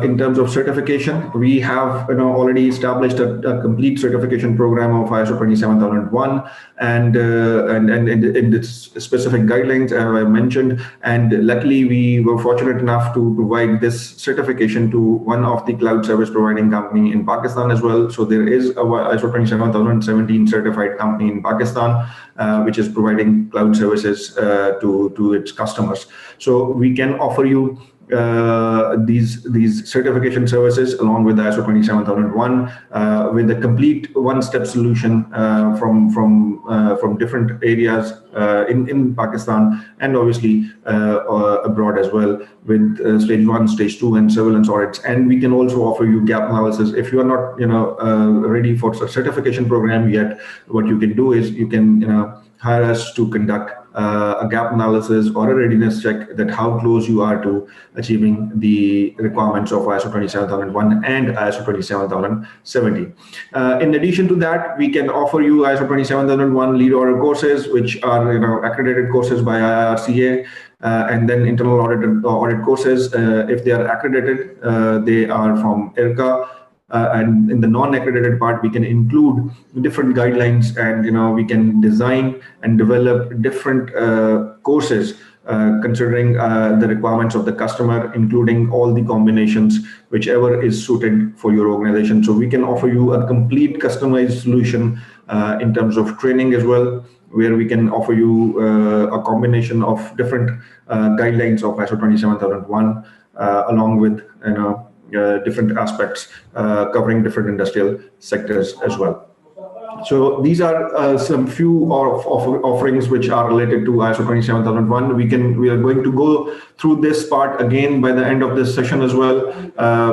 in terms of certification. We have already established a complete certification program of ISO 27001 and in its specific guidelines I mentioned. And luckily, we were fortunate enough to provide this certification to one of the cloud service providing company in Pakistan as well. So there is a ISO 27017 certified company in Pakistan which is providing cloud services to its customers. So we can offer you these certification services along with the ISO 27001 with a complete one-step solution from different areas in Pakistan and obviously abroad as well, with stage 1, stage 2 and surveillance audits. And we can also offer you gap analysis. If you are not ready for a certification program yet, what you can do is you can hire us to conduct a gap analysis or a readiness check, that how close you are to achieving the requirements of ISO 27001 and ISO 27070. In addition to that, we can offer you ISO 27001 lead order courses, which are accredited courses by IRCA, and then internal audit courses. If they are accredited, they are from IRCA. And in the non-accredited part, we can include different guidelines, and we can design and develop different courses considering the requirements of the customer, including all the combinations, whichever is suited for your organization. So we can offer you a complete customized solution in terms of training as well, where we can offer you a combination of different guidelines of ISO 27001 along with different aspects covering different industrial sectors as well. So these are some few of offerings which are related to ISO 27001. We are going to go through this part again by the end of this session as well,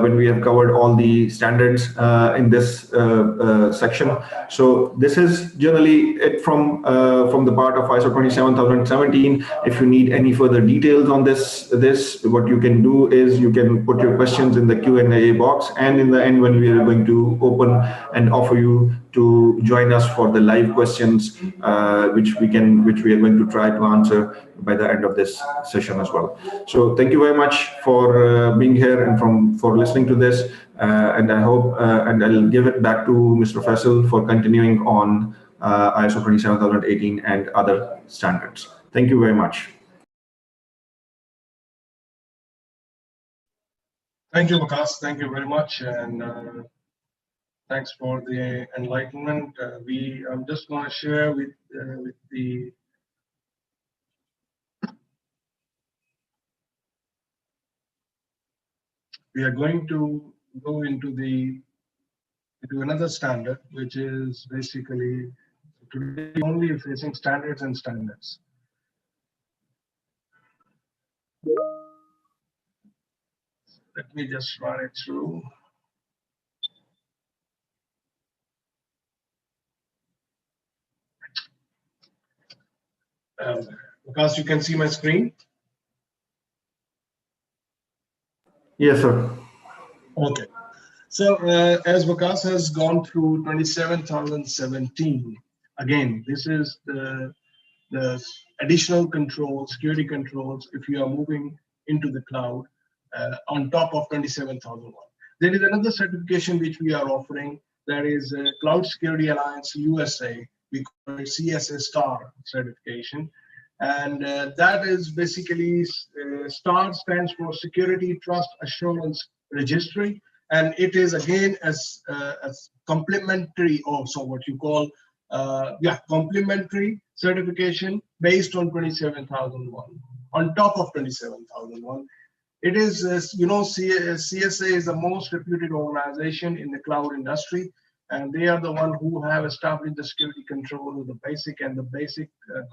when we have covered all the standards in this section. So this is generally it from the part of ISO 27017. If you need any further details on this, what you can do is you can put your questions in the Q&A box, and in the end, when we are going to open and offer you to join us for the live questions, which we are going to try to answer by the end of this session as well. So thank you very much for being here and for listening to this, and I hope and I'll give it back to Mr. Faisal for continuing on ISO 27018 and other standards. Thank you very much. Thank you, Vikas. Thank you very much, and thanks for the enlightenment. I'm just going to share with the we are going to go into another standard, which is basically today only facing standards and standards. Let me just run it through. Because you can see my screen. Yes, sir. Okay. So as Vikas has gone through 27,017, again, this is the additional controls, security controls, if you are moving into the cloud on top of 27,001. There is another certification which we are offering, that is Cloud Security Alliance USA. We call it CSA Star certification. And that is basically, STAR stands for Security Trust Assurance Registry. And it is again as complementary, or so what you call complementary certification based on 27,001, on top of 27,001. It is, CSA is the most reputed organization in the cloud industry, and they are the one who have established the security control of the basic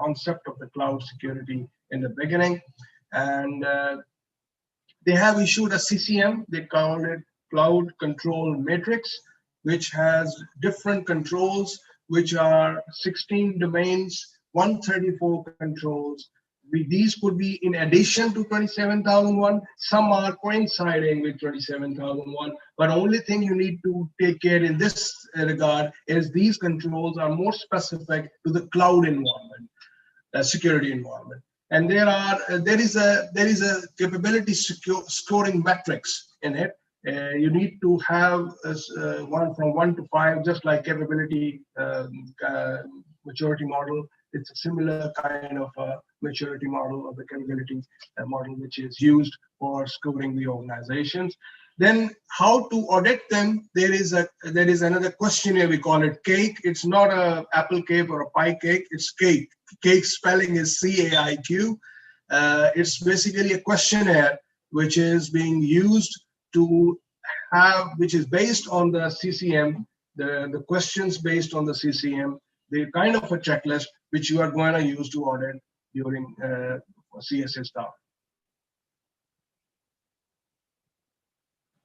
concept of the cloud security in the beginning. And they have issued a CCM, they call it Cloud Control Matrix, which has different controls, which are 16 domains, 134 controls. These could be in addition to 27,001. Some are coinciding with 27,001. But only thing you need to take care in this regard is these controls are more specific to the cloud environment, security environment. And there is a capability scoring metrics in it. You need to have one from 1 to 5, just like capability maturity model. It's a similar kind of maturity model of the capability model, which is used for scoring the organizations. Then how to audit them? There is another questionnaire, we call it CAIQ. It's not a apple cake or a pie cake. It's CAIQ. CAIQ spelling is CAIQ. It's basically a questionnaire which is being used to have, which is based on the CCM, the questions based on the CCM, the kind of a checklist which you are going to use to audit during CSA Star.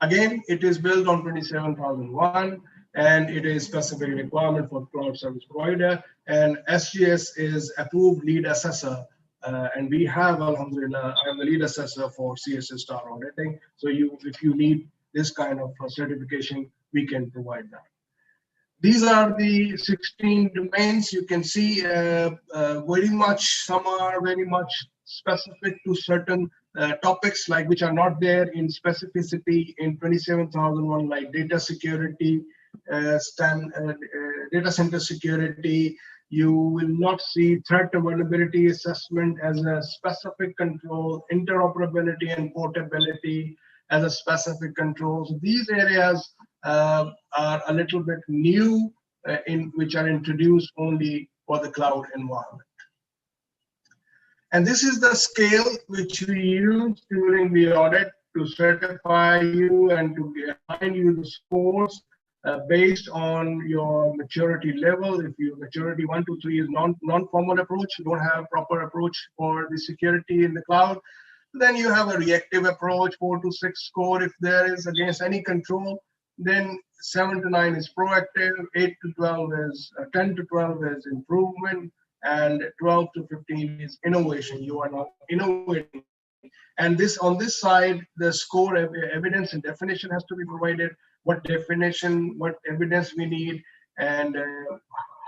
Again, it is built on 27,001, and it is specific requirement for cloud service provider. And SGS is approved lead assessor, and we have, alhamdulillah, I am the lead assessor for CSA Star auditing. So if you need this kind of certification, we can provide that. These are the 16 domains. You can see very much, some are very much specific to certain topics, like which are not there in specificity in 27,001, like data security, data center security. You will not see threat and vulnerability assessment as a specific control, interoperability and portability as a specific control. So these areas are a little bit new, which are introduced only for the cloud environment. And this is the scale which we use during the audit to certify you and to assign you the scores based on your maturity level. If your maturity 1 to 3 is non-formal approach, you don't have proper approach for the security in the cloud, then you have a reactive approach, 4 to 6 score. If there is against any control, then 7 to 9 is proactive, 8 to 12 is 10 to 12 is improvement, and 12 to 15 is innovation. You are not innovating. And this, on this side, the score evidence and definition has to be provided. What definition, what evidence we need, and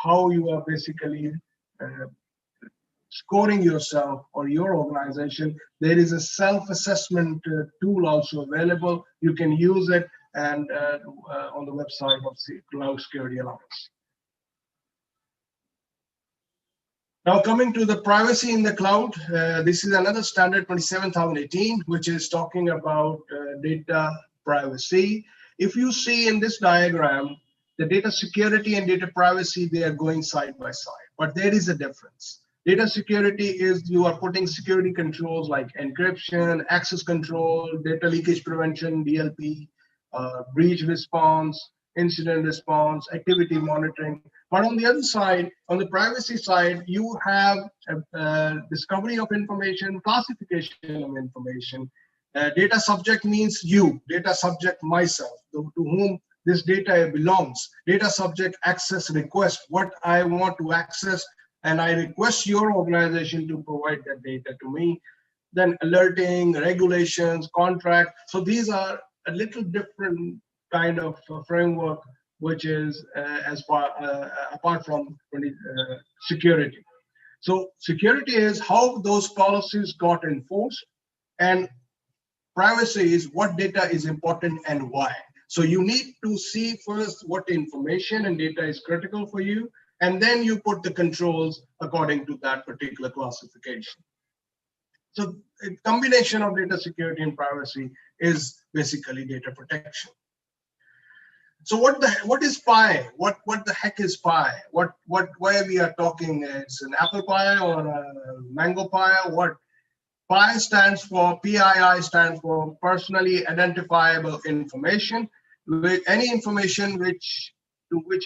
how you are basically scoring yourself or your organization. There is a self-assessment tool also available. You can use it and on the website of Cloud Security Alliance. Now coming to the privacy in the cloud, this is another standard 27018, which is talking about data privacy. If you see in this diagram, the data security and data privacy, they are going side by side, but there is a difference. Data security is you are putting security controls like encryption, access control, data leakage prevention, DLP, breach response, incident response, activity monitoring. But on the other side, on the privacy side, you have discovery of information, classification of information. Data subject means you, data subject myself, to whom this data belongs. Data subject access request, what I want to access and I request your organization to provide that data to me. Then alerting, regulations, contract. So these are a little different kind of framework, which is apart from security. So security is how those policies got enforced, and privacy is what data is important and why. So you need to see first what information and data is critical for you, and then you put the controls according to that particular classification. So a combination of data security and privacy is basically data protection. So what is pie? What the heck is pie? Why we are talking? It's an apple pie or a mango pie or what? PII stands for PII stands for personally identifiable information, with any information which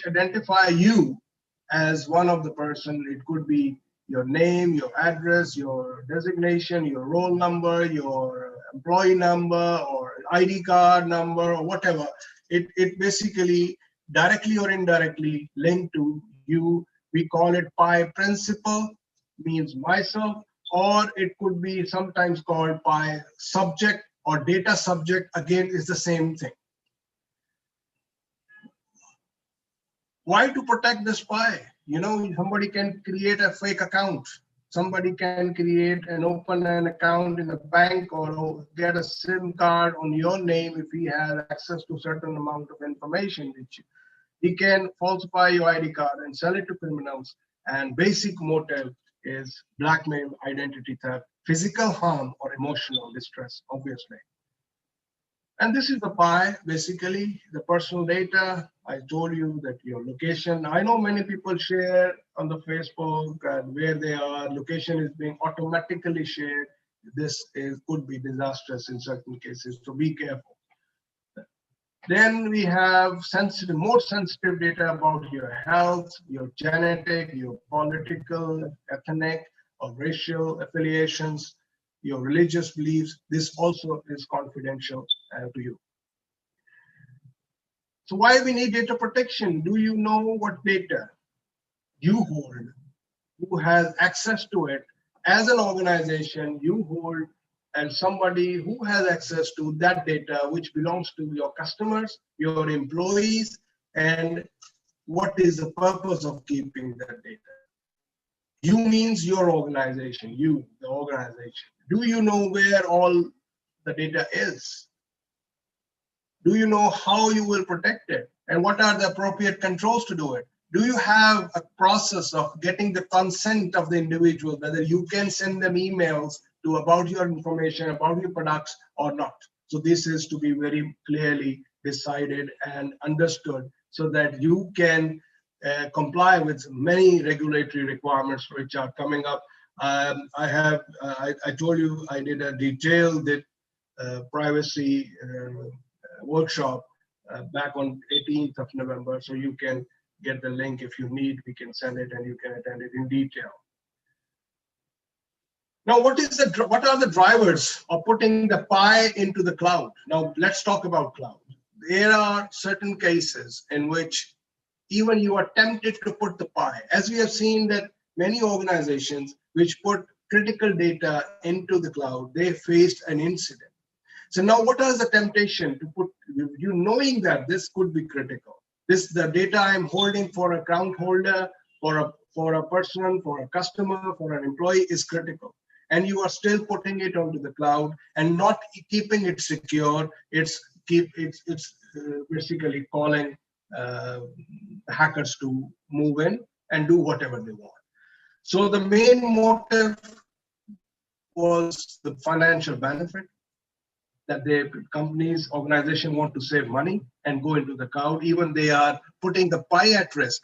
identify you as one of the person. It could be your name, your address, your designation, your roll number, your employee number, or ID card number, or whatever. It basically directly or indirectly linked to you. We call it PII principal, means myself, or it could be sometimes called PII subject or data subject. Again, is the same thing. Why to protect this PII? You know, somebody can create a fake account. Somebody can create and open an account in a bank or get a SIM card on your name if he has access to certain amount of information with you. He can falsify your ID card and sell it to criminals. And basic motive is blackmail, identity theft, physical harm, or emotional distress, obviously. And this is the PII, basically, the personal data. I told you that your location. I know many people share on the Facebook and where they are. Location is being automatically shared. This could be disastrous in certain cases, so be careful. Then we have more sensitive data about your health, your genetic, your political, ethnic, or racial affiliations, your religious beliefs. This also is confidential to you. So why we need data protection? Do you know what data you hold? Who has access to it? As an organization, you hold, and somebody who has access to that data, which belongs to your customers, your employees, and what is the purpose of keeping that data? You means your organization, you, the organization. Do you know where all the data is? Do you know how you will protect it? And what are the appropriate controls to do it? Do you have a process of getting the consent of the individual, whether you can send them emails to about your information, about your products or not? So this is to be very clearly decided and understood so that you can comply with many regulatory requirements which are coming up. I told you I did a detailed privacy workshop back on 18th of November. So you can get the link if you need, we can send it and you can attend it in detail. Now, what are the drivers of putting the PII into the cloud? Now, let's talk about cloud. There are certain cases in which even you are tempted to put the PII. As we have seen that many organizations which put critical data into the cloud, they faced an incident. So now what is the temptation to put, you knowing that this could be critical? The data I'm holding for an account holder, for a person, for a customer, for an employee is critical. And you are still putting it onto the cloud and not keeping it secure. It's basically calling hackers to move in and do whatever they want. So the main motive was the financial benefit, that the companies, organization want to save money and go into the cloud. Even they are putting the PII at risk,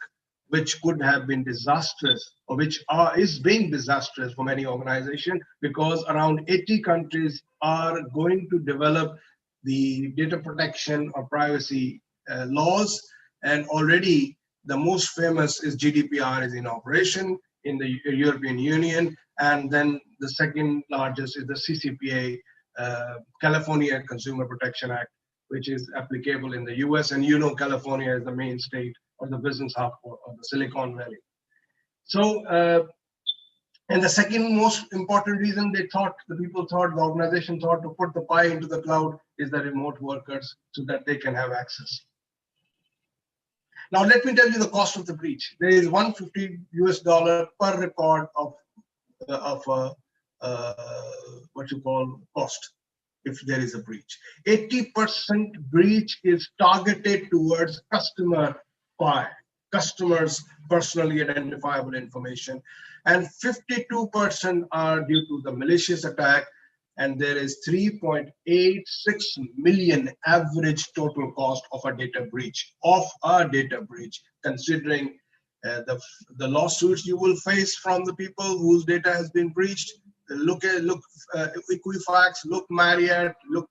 which could have been disastrous, or which is being disastrous for many organizations, because around 80 countries are going to develop the data protection or privacy laws. And already the most famous is GDPR is in operation in the European Union. And then the second largest is the CCPA, California Consumer Protection Act, which is applicable in the US. And you know, California is the main state or the business hub of the Silicon Valley. So, and the second most important reason the people thought, the organization thought to put the pie into the cloud is the remote workers so that they can have access. Now, let me tell you the cost of the breach. There is $150 per record of what you call cost if there is a breach. 80% breach is targeted towards customer pie, customers' personally identifiable information, and 52% are due to the malicious attack, and there is 3.86 million average total cost of a data breach, considering the lawsuits you will face from the people whose data has been breached. Look Equifax, look Marriott, look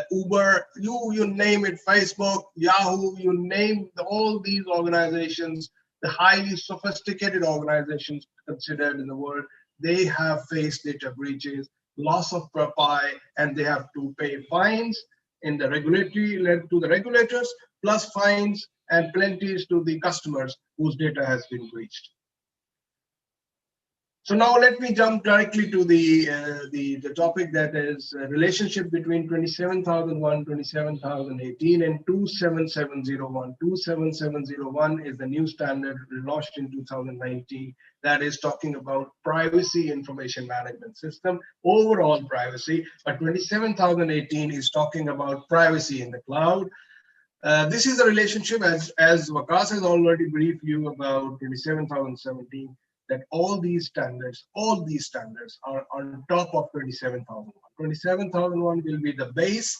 Uber, you name it, Facebook, Yahoo, you name all these organizations, the highly sophisticated organizations considered in the world, they have faced data breaches, loss of pie, and they have to pay fines in the to the regulators, plus fines and plenties to the customers whose data has been breached. So now let me jump directly to the topic, that is relationship between 27001, 27018, and 27701. 27701 is the new standard launched in 2019 that is talking about privacy information management system, overall privacy, but 27018 is talking about privacy in the cloud. This is a relationship, as Waqas has already briefed you about 27017, that all these standards are on top of 27001. 27001 will be the base,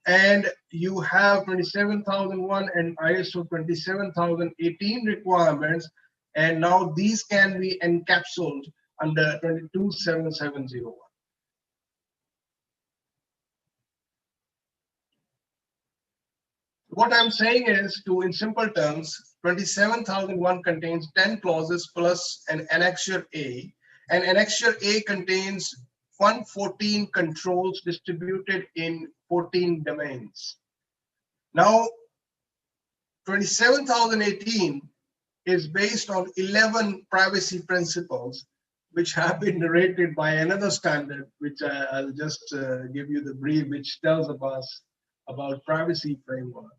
and you have 27001 and ISO 27018 requirements, and now these can be encapsulated under 27701. What I'm saying is, in simple terms, 27001 contains 10 clauses plus an Annexure A, and Annexure A contains 114 controls distributed in 14 domains. Now, 27018 is based on 11 privacy principles, which have been narrated by another standard, which I'll just give you the brief, which tells us about privacy framework.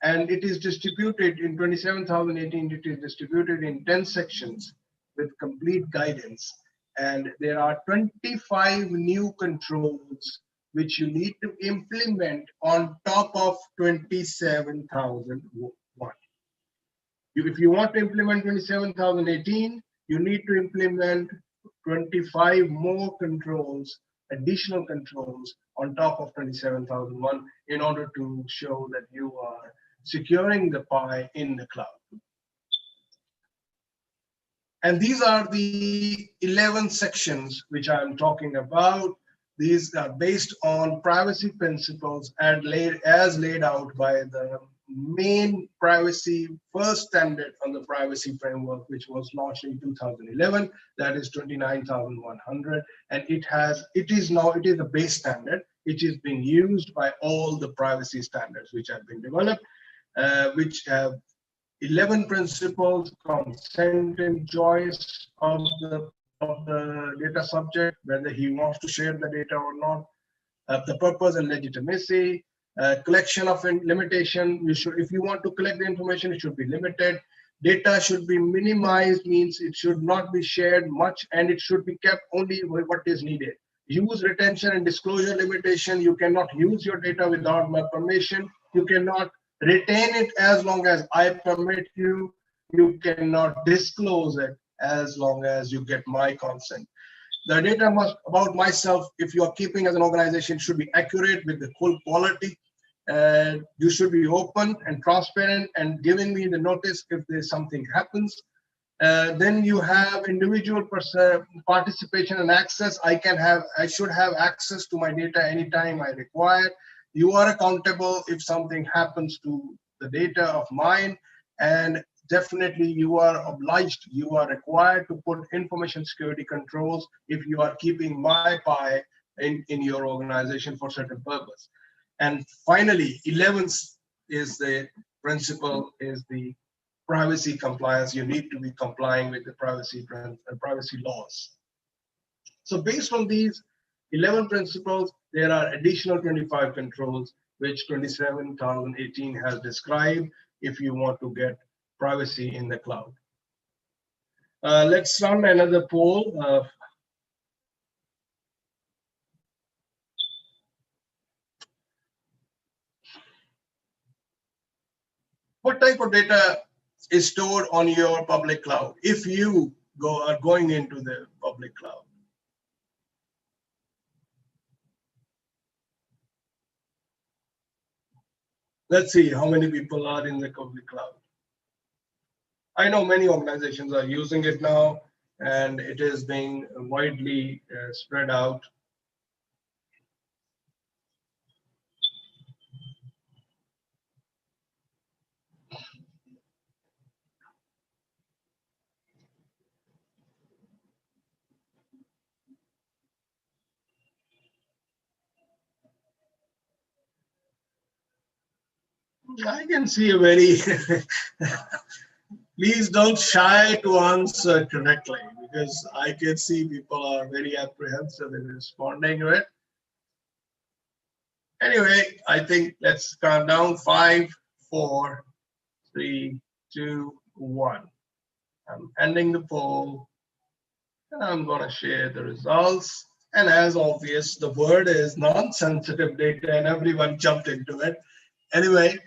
And it is distributed in 27018, it is distributed in 10 sections with complete guidance. And there are 25 new controls which you need to implement on top of 27001. If you want to implement 27018, you need to implement 25 more controls, additional controls on top of 27001 in order to show that you are securing the pie in the cloud. And these are the 11 sections which I'm talking about. These are based on privacy principles and as laid out by the main privacy first standard on the privacy framework, which was launched in 2011, that is 29100, and it is a base standard. It is being used by all the privacy standards which have been developed, which have 11 principles: consent and choice of the data subject, whether he wants to share the data or not, the purpose and legitimacy, collection of limitation. If you want to collect the information, it should be limited. Data should be minimized, means it should not be shared much, and it should be kept only what is needed. Use retention and disclosure limitation. You cannot use your data without my permission. You cannot retain it as long as I permit you. You cannot disclose it as long as you get my consent. The data about myself, if you are keeping as an organization, should be accurate with the full quality. You should be open and transparent and giving me the notice if there's something happens. Then you have individual participation and access. I should have access to my data anytime I require. You are accountable if something happens to the data of mine, and definitely you are obliged, you are required to put information security controls if you are keeping my pie in your organization for certain purpose. And finally, 11th is the principle, is the privacy compliance. You need to be complying with the privacy laws. So based on these 11 principles, there are additional 25 controls, which 27018 has described if you want to get privacy in the cloud. Let's run another poll. What type of data is stored on your public cloud if you are going into the public cloud? Let's see how many people are in the public cloud. I know many organizations are using it now, and it is being widely spread out. I can see a very, please don't shy to answer correctly, because I can see people are very apprehensive in responding to it. Anyway, I think let's count down 5, 4, 3, 2, 1. I'm ending the poll, and I'm going to share the results. And as obvious, the word is non-sensitive data, and everyone jumped into it. Anyway,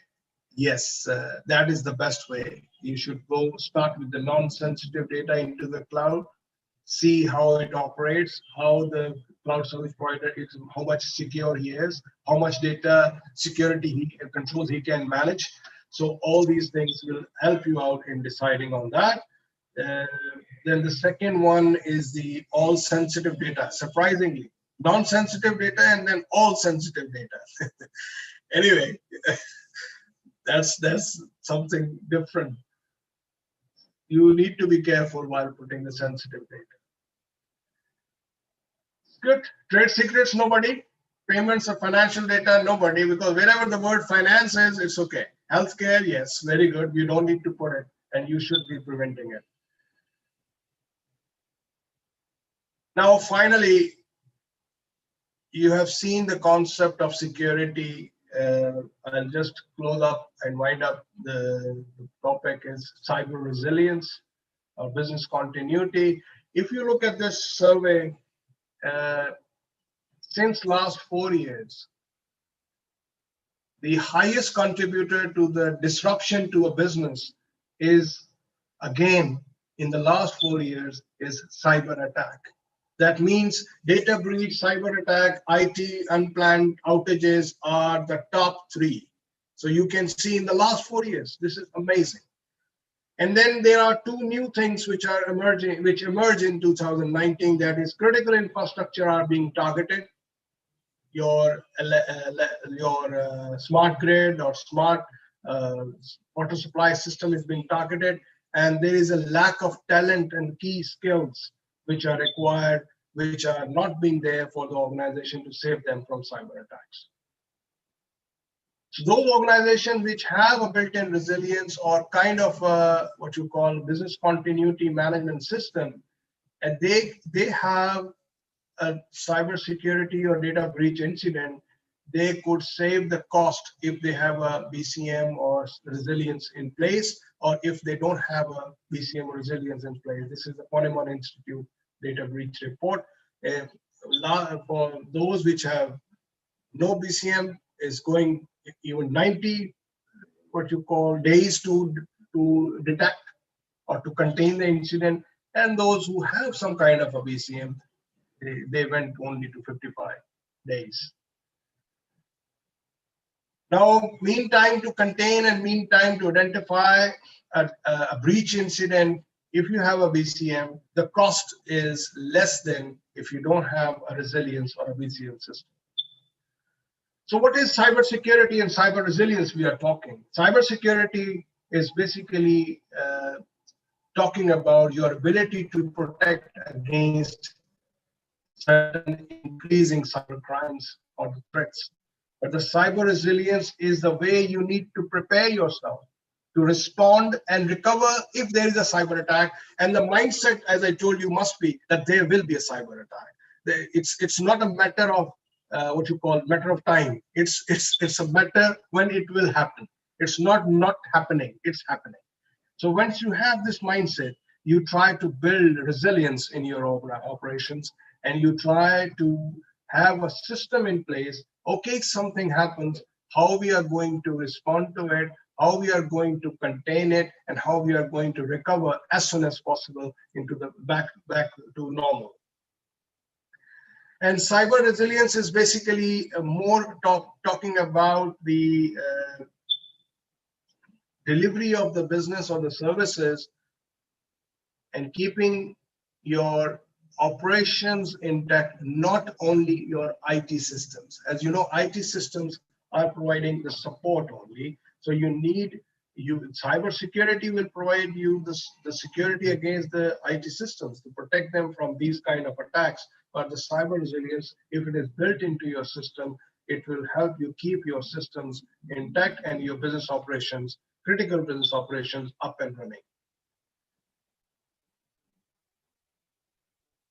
yes, that is the best way. You should go start with the non-sensitive data into the cloud, see how it operates, how the cloud service provider is, how much secure he is, how much data security controls he can manage. So all these things will help you out in deciding on that. Then the second one is the all sensitive data. Surprisingly, non-sensitive data and then all sensitive data. Anyway, that's something different. You need to be careful while putting the sensitive data. Good. Trade secrets, nobody. Payments or financial data, nobody, because wherever the word finance is, it's okay. Healthcare, yes, very good. You don't need to put it, and you should be preventing it. Now, finally, you have seen the concept of security. I'll just close up and wind up. The topic is cyber resilience or business continuity. If you look at this survey, since last 4 years, the highest contributor to the disruption to a business is, again, in the last 4 years, is cyber attack. That means data breach, cyber attack, IT unplanned outages are the top 3. So you can see in the last 4 years, this is amazing. And then there are 2 new things which are emerging, which emerge in 2019. That is, critical infrastructure are being targeted. Your smart grid or smart water supply system is being targeted, and there is a lack of talent and key skills which are required, which are not being there for the organization to save them from cyber attacks. So those organizations which have a built-in resilience or kind of what you call business continuity management system, and they have a cybersecurity or data breach incident, they could save the cost if they have a BCM or resilience in place, or if they don't have a BCM or resilience in place. This is the Ponemon Institute data breach report. For those which have no BCM, is going even 90 what you call days to detect or to contain the incident, and those who have some kind of a BCM, they went only to 55 days. Now, mean time to contain and mean time to identify a breach incident, if you have a BCM, the cost is less than if you don't have a resilience or a BCM system. So what is cybersecurity and cyber resilience we are talking? Cybersecurity is basically talking about your ability to protect against certain increasing cyber crimes or threats. But the cyber resilience is the way you need to prepare yourself to respond and recover if there is a cyber attack. And the mindset, as I told you, must be that there will be a cyber attack. It's not a matter of what you call matter of time. It's a matter when it will happen. It's not happening. It's happening. So once you have this mindset, you try to build resilience in your operations, and you try to have a system in place. Okay, something happens, how we are going to respond to it, how we are going to contain it, and how we are going to recover as soon as possible into the back to normal. And cyber resilience is basically more talking about the delivery of the business or the services and keeping your operations intact, not only your IT systems. As you know, IT systems are providing the support only. So cyber security will provide you the security against the IT systems to protect them from these kind of attacks. But the cyber resilience, if it is built into your system, it will help you keep your systems intact and your business operations, critical business operations, up and running.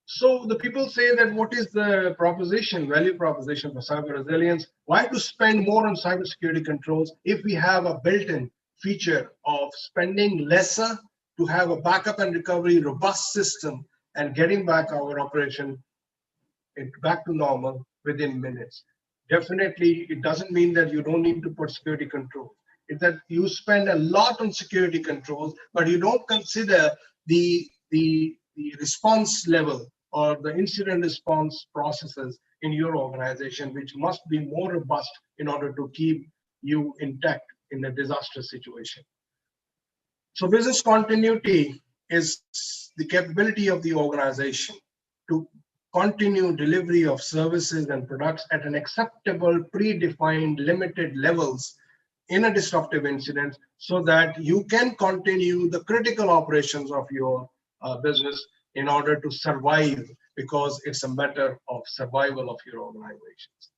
So the people say that what is the value proposition for cyber resilience? Why to spend more on cybersecurity controls if we have a built-in feature of spending lesser to have a backup and recovery robust system and getting back our operation back to normal within minutes? Definitely, it doesn't mean that you don't need to put security controls. It's that you spend a lot on security controls, but you don't consider the response level or the incident response processes in your organization, which must be more robust in order to keep you intact in a disaster situation. So business continuity is the capability of the organization to continue delivery of services and products at an acceptable, predefined, limited levels in a disruptive incident so that you can continue the critical operations of your business in order to survive, because it's a matter of survival of your organizations.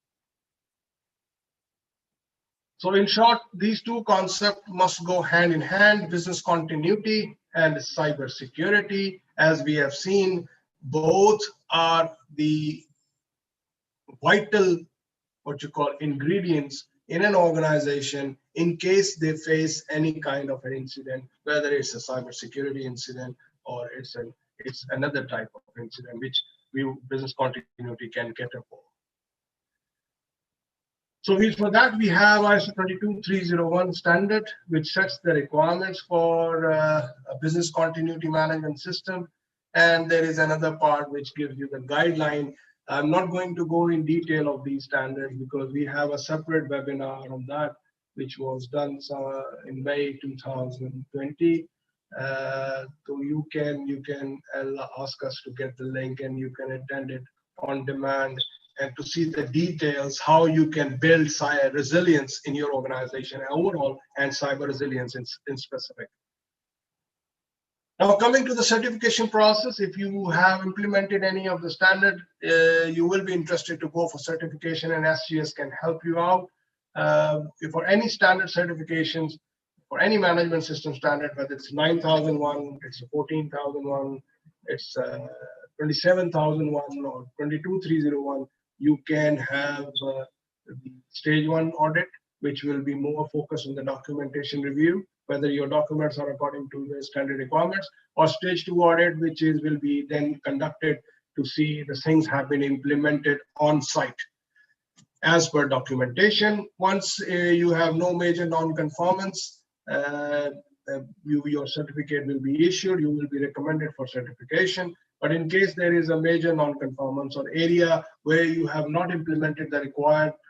So in short, these two concepts must go hand in hand: business continuity and cyber security. As we have seen, both are the vital, what you call, ingredients in an organization in case they face any kind of an incident, whether it's a cybersecurity incident or it's another type of incident which business continuity can cater for. So for that, we have ISO 22301 standard, which sets the requirements for a business continuity management system. And there is another part which gives you the guideline. I'm not going to go in detail of these standards because we have a separate webinar on that, which was done in May 2020. So you can ask us to get the link and you can attend it on demand and to see the details how you can build cyber resilience in your organization overall and cyber resilience in specific. Now coming to the certification process, if you have implemented any of the standard, you will be interested to go for certification, and SGS can help you out. For any standard certifications, for any management system standard, whether it's 9001, it's 14001, it's 27001 or 22301, you can have the stage 1 audit, which will be more focused on the documentation review, whether your documents are according to the standard requirements, or stage 2 audit, which will be then conducted to see the things have been implemented on site as per documentation. Once you have no major non-conformance, your certificate will be issued, you will be recommended for certification. But in case there is a major non-conformance or area where you have not implemented the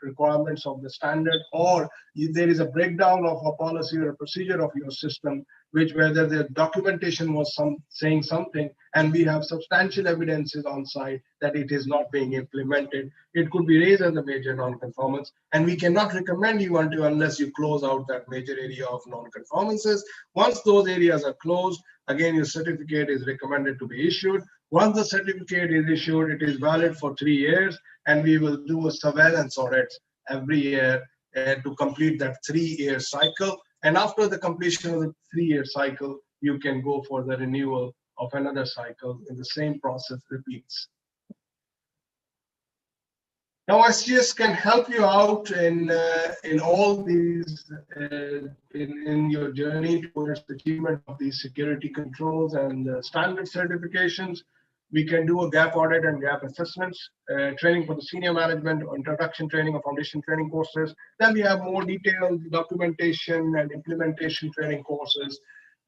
requirements of the standard, or there is a breakdown of a policy or a procedure of your system, whether the documentation was saying something and we have substantial evidences on site that it is not being implemented, it could be raised as a major non-conformance, and we cannot recommend you unless you close out that major area of non-conformances. Once those areas are closed, again, your certificate is recommended to be issued. Once the certificate is issued, it is valid for 3 years, and we will do a surveillance audit every year to complete that 3-year cycle. And after the completion of the 3-year cycle, you can go for the renewal of another cycle, and the same process repeats. Now, SGS can help you out in all these, in your journey towards the achievement of these security controls and standard certifications. We can do a gap audit and gap assessments, training for the senior management, or introduction training or foundation training courses. Then we have more detailed documentation and implementation training courses.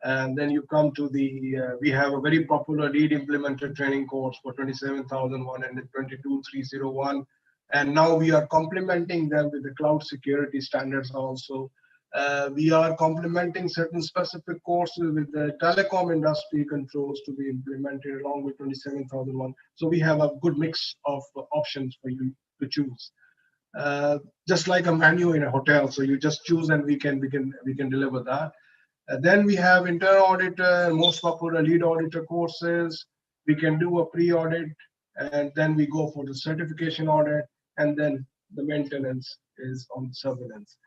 And then you come to the, we have a very popular lead implementer training course for 27,122,301. And now we are complementing them with the cloud security standards also. We are complementing certain specific courses with the telecom industry controls to be implemented along with 27,001. So we have a good mix of options for you to choose. Just like a menu in a hotel, so you just choose and we can deliver that. Then we have internal auditor, most popular lead auditor courses. We can do a pre-audit, and then we go for the certification audit, and then the maintenance is on surveillance.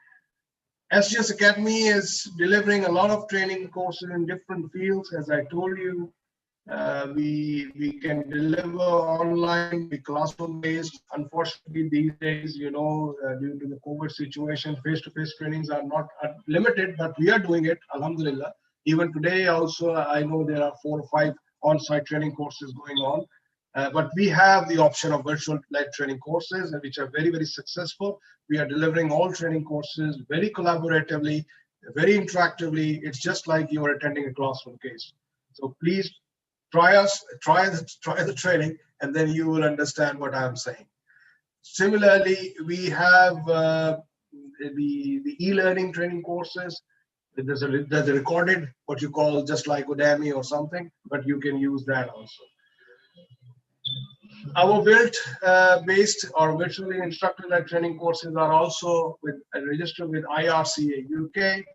SGS Academy is delivering a lot of training courses in different fields. As I told you, we can deliver online, be classroom based. Unfortunately, these days, you know, due to the COVID situation, face-to-face trainings are not limited, but we are doing it, alhamdulillah. Even today also, I know there are 4 or 5 on-site training courses going on. But we have the option of virtual live training courses, which are very, very successful. We are delivering all training courses very collaboratively, very interactively. It's just like you are attending a classroom case. So please try the training, and then you will understand what I'm saying. Similarly, we have the e-learning training courses. There's a recorded, what you call just like Udemy or something, but you can use that also. Our built-based or virtually instructor-led training courses are also registered with IRCA UK,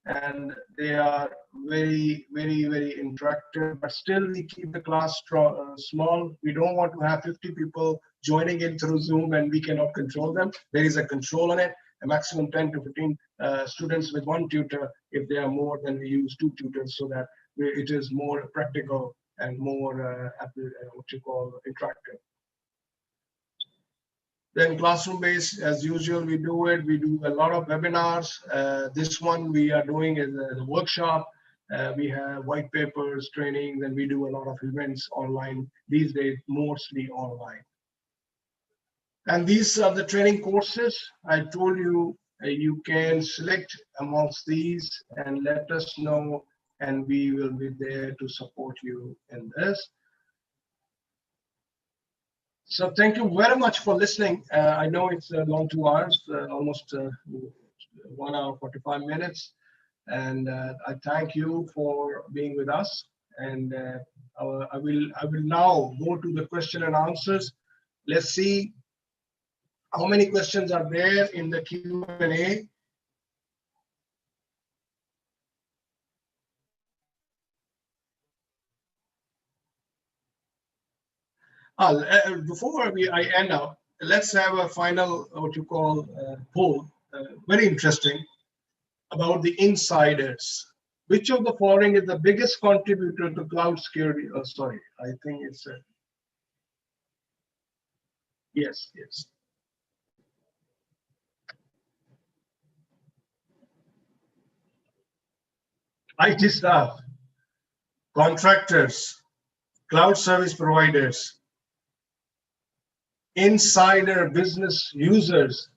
and they are very, very, very interactive, but still we keep the class small. We don't want to have 50 people joining in through Zoom and we cannot control them. There is a control on it, a maximum 10 to 15 students with 1 tutor. If they are more, then we use 2 tutors so that it is more practical and more what you call interactive. Then classroom based, as usual, we do it. We do a lot of webinars. This one we are doing is a workshop. We have white papers, trainings, and we do a lot of events online these days, mostly online. And these are the training courses. I told you, you can select amongst these and let us know, and we will be there to support you in this. So thank you very much for listening. I know it's a long 2 hours, almost 1 hour, 45 minutes. And I thank you for being with us. And I will now go to the question and answers. Let's see how many questions are there in the Q&A. Before I end up, let's have a final, what you call, poll, very interesting, about the insiders. Which of the following is the biggest contributor to cloud security? Oh, sorry, I think it's yes. IT staff, contractors, cloud service providers, insider business users.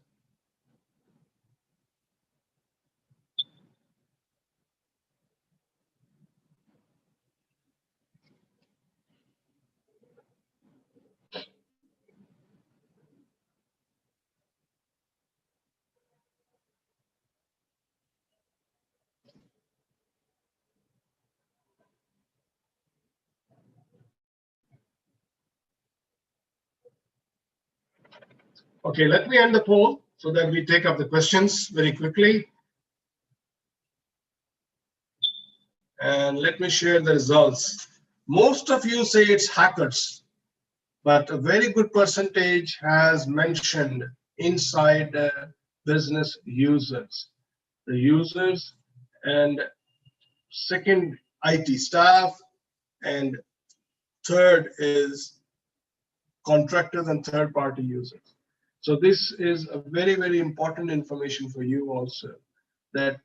Okay, let me end the poll so that we take up the questions very quickly. And let me share the results. Most of you say it's hackers, but a very good percentage has mentioned inside business users. The users and second, IT staff, and third is contractors and third-party users. So this is a very, very important information for you also, that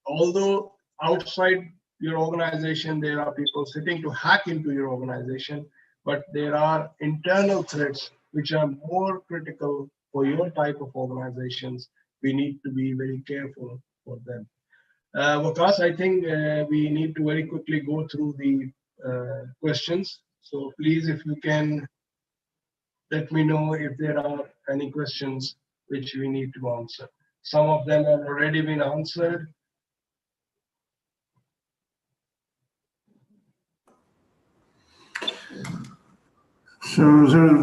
although outside your organization, there are people sitting to hack into your organization, but there are internal threats which are more critical for your type of organizations. We need to be very careful for them. Waqas, I think we need to very quickly go through the questions. So please, if you can let me know if there are any questions which we need to answer. Some of them have already been answered. So,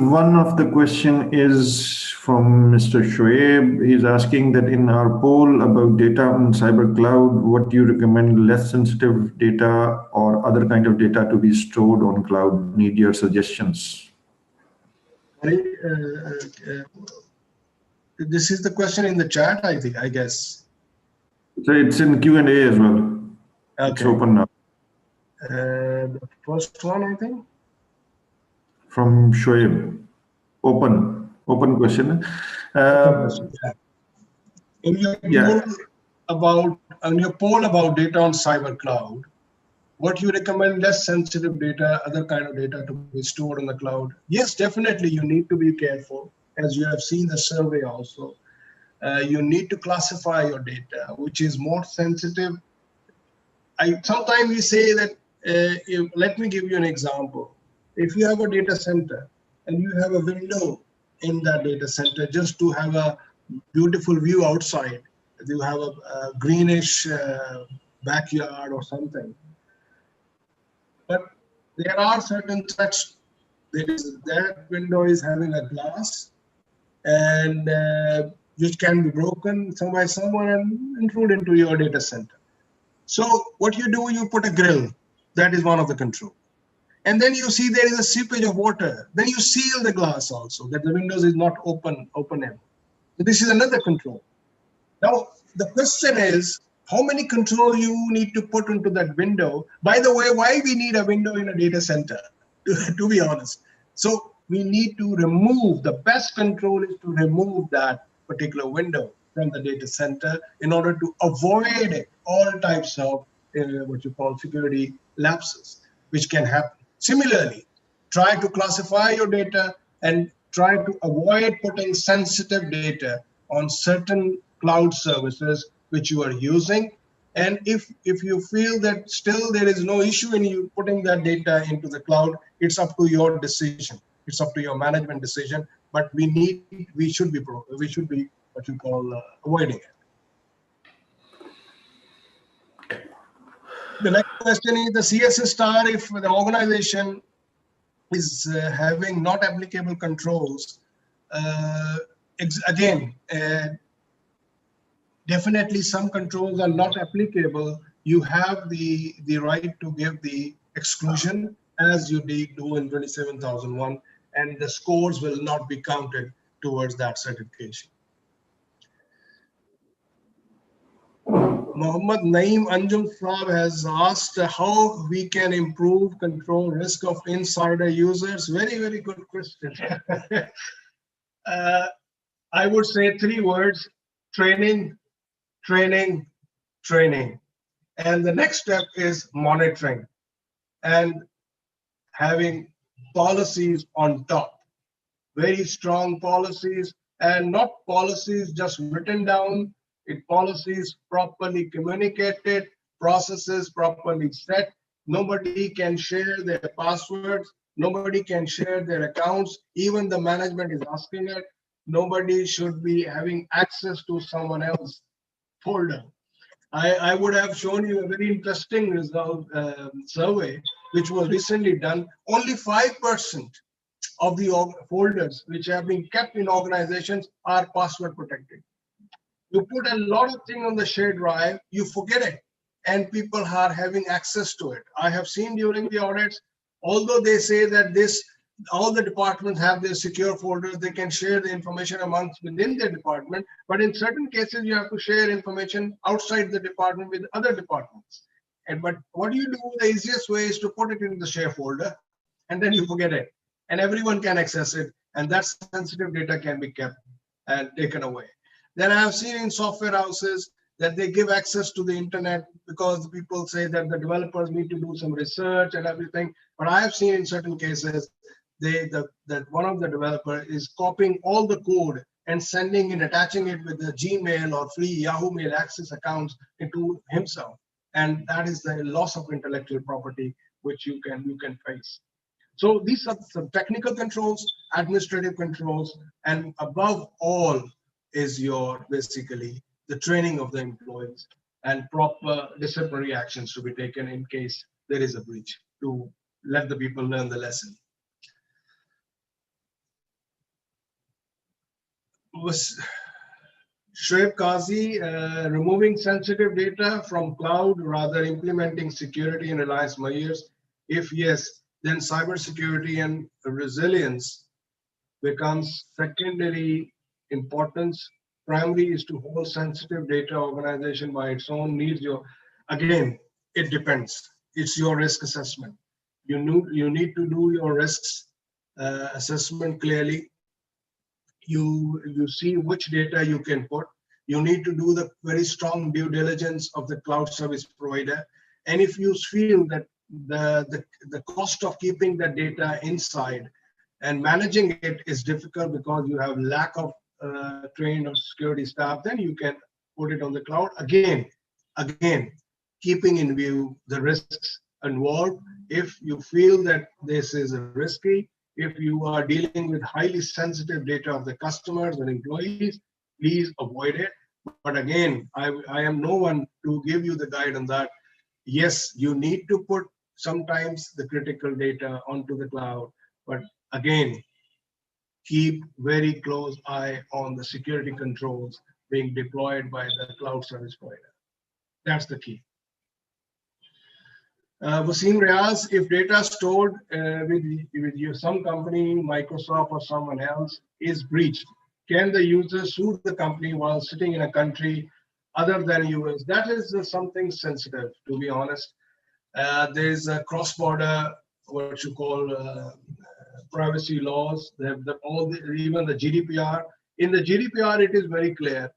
one of the question is from Mr. Shoaib. He's asking that in our poll about data on cyber cloud, what do you recommend, less sensitive data or other kind of data to be stored on cloud? Need your suggestions. This is the question in the chat, I think, I guess. So it's in Q&A as well. Okay. It's open now. The first one, I think. From Shoaib. Open question. In your poll about data on cyber cloud, what you recommend, less sensitive data, other kind of data to be stored on the cloud? Yes, definitely you need to be careful. As you have seen the survey also, you need to classify your data, which is more sensitive. Sometimes we say that, let me give you an example. If you have a data center and you have a window in that data center just to have a beautiful view outside, you have a greenish backyard or something, but there are certain threats. That window is having a glass and which can be broken by someone and intrude into your data center. So what you do, you put a grill. That is one of the control. And then you see there is a seepage of water. Then you seal the glass also, that the windows is not open end. So this is another control. Now, the question is, how many control you need to put into that window? By the way, why we need a window in a data center, to be honest. So we need to remove, the best control is to remove that particular window from the data center in order to avoid all types of what you call security lapses, which can happen. Similarly, try to classify your data and try to avoid putting sensitive data on certain cloud services which you are using. And if you feel that still there is no issue in you putting that data into the cloud, it's up to your decision. It's up to your management decision. But we should be what you call avoiding it. The next question is the CSS star. If the organization is having not applicable controls, again, definitely some controls are not applicable. You have the right to give the exclusion as you did do in 27001, and the scores will not be counted towards that certification. Mohammad Naeem Anjum Saab has asked how we can improve control risk of insider users. Very, very good question. I would say 3 words: training, training, training. And the next step is monitoring and having policies on top. Very strong policies, and not policies just written down. Policies properly communicated, processes properly set. Nobody can share their passwords. Nobody can share their accounts. Even the management is asking it. Nobody should be having access to someone else's folder. I would have shown you a very interesting result survey, which was recently done. Only 5% of the folders which have been kept in organizations are password protected. You put a lot of things on the shared drive, you forget it, and people are having access to it. I have seen during the audits, although they say that this all the departments have their secure folders. They can share the information amongst within their department, but in certain cases you have to share information outside the department with other departments. And but what do you do? The easiest way is to put it in the share folder, and then you forget it, and everyone can access it, and that sensitive data can be kept and taken away. Then I have seen in software houses that they give access to the internet because people say that the developers need to do some research and everything. But I have seen in certain cases that one of the developer is copying all the code and sending and attaching it with the Gmail or free Yahoo Mail access accounts into himself, and that is the loss of intellectual property which you can face. So these are some technical controls, administrative controls, and above all is your basically the training of the employees and proper disciplinary actions to be taken in case there is a breach to let the people learn the lesson. Was Shoaib Qazi, removing sensitive data from cloud, rather implementing security and reliance measures? If yes, then cybersecurity and resilience becomes secondary importance. Primary is to hold sensitive data organization by its own needs. Again, it depends. It's your risk assessment. You need to do your risks assessment clearly. You see which data you can put. You need to do the very strong due diligence of the cloud service provider. And if you feel that the cost of keeping the data inside and managing it is difficult because you have lack of trained or security staff, then you can put it on the cloud. Again, keeping in view the risks involved. If you feel that this is risky, if you are dealing with highly sensitive data of the customers and employees, please avoid it. But again, I am no one to give you the guide on that. Yes, you need to put sometimes the critical data onto the cloud, but again, keep very close eye on the security controls being deployed by the cloud service provider. That's the key. Wasim Riaz, if data stored with some company, Microsoft or someone else is breached, can the user sue the company while sitting in a country other than US? That is something sensitive, to be honest. There's a cross-border, what you call privacy laws. They have even the GDPR. In the GDPR, it is very clear,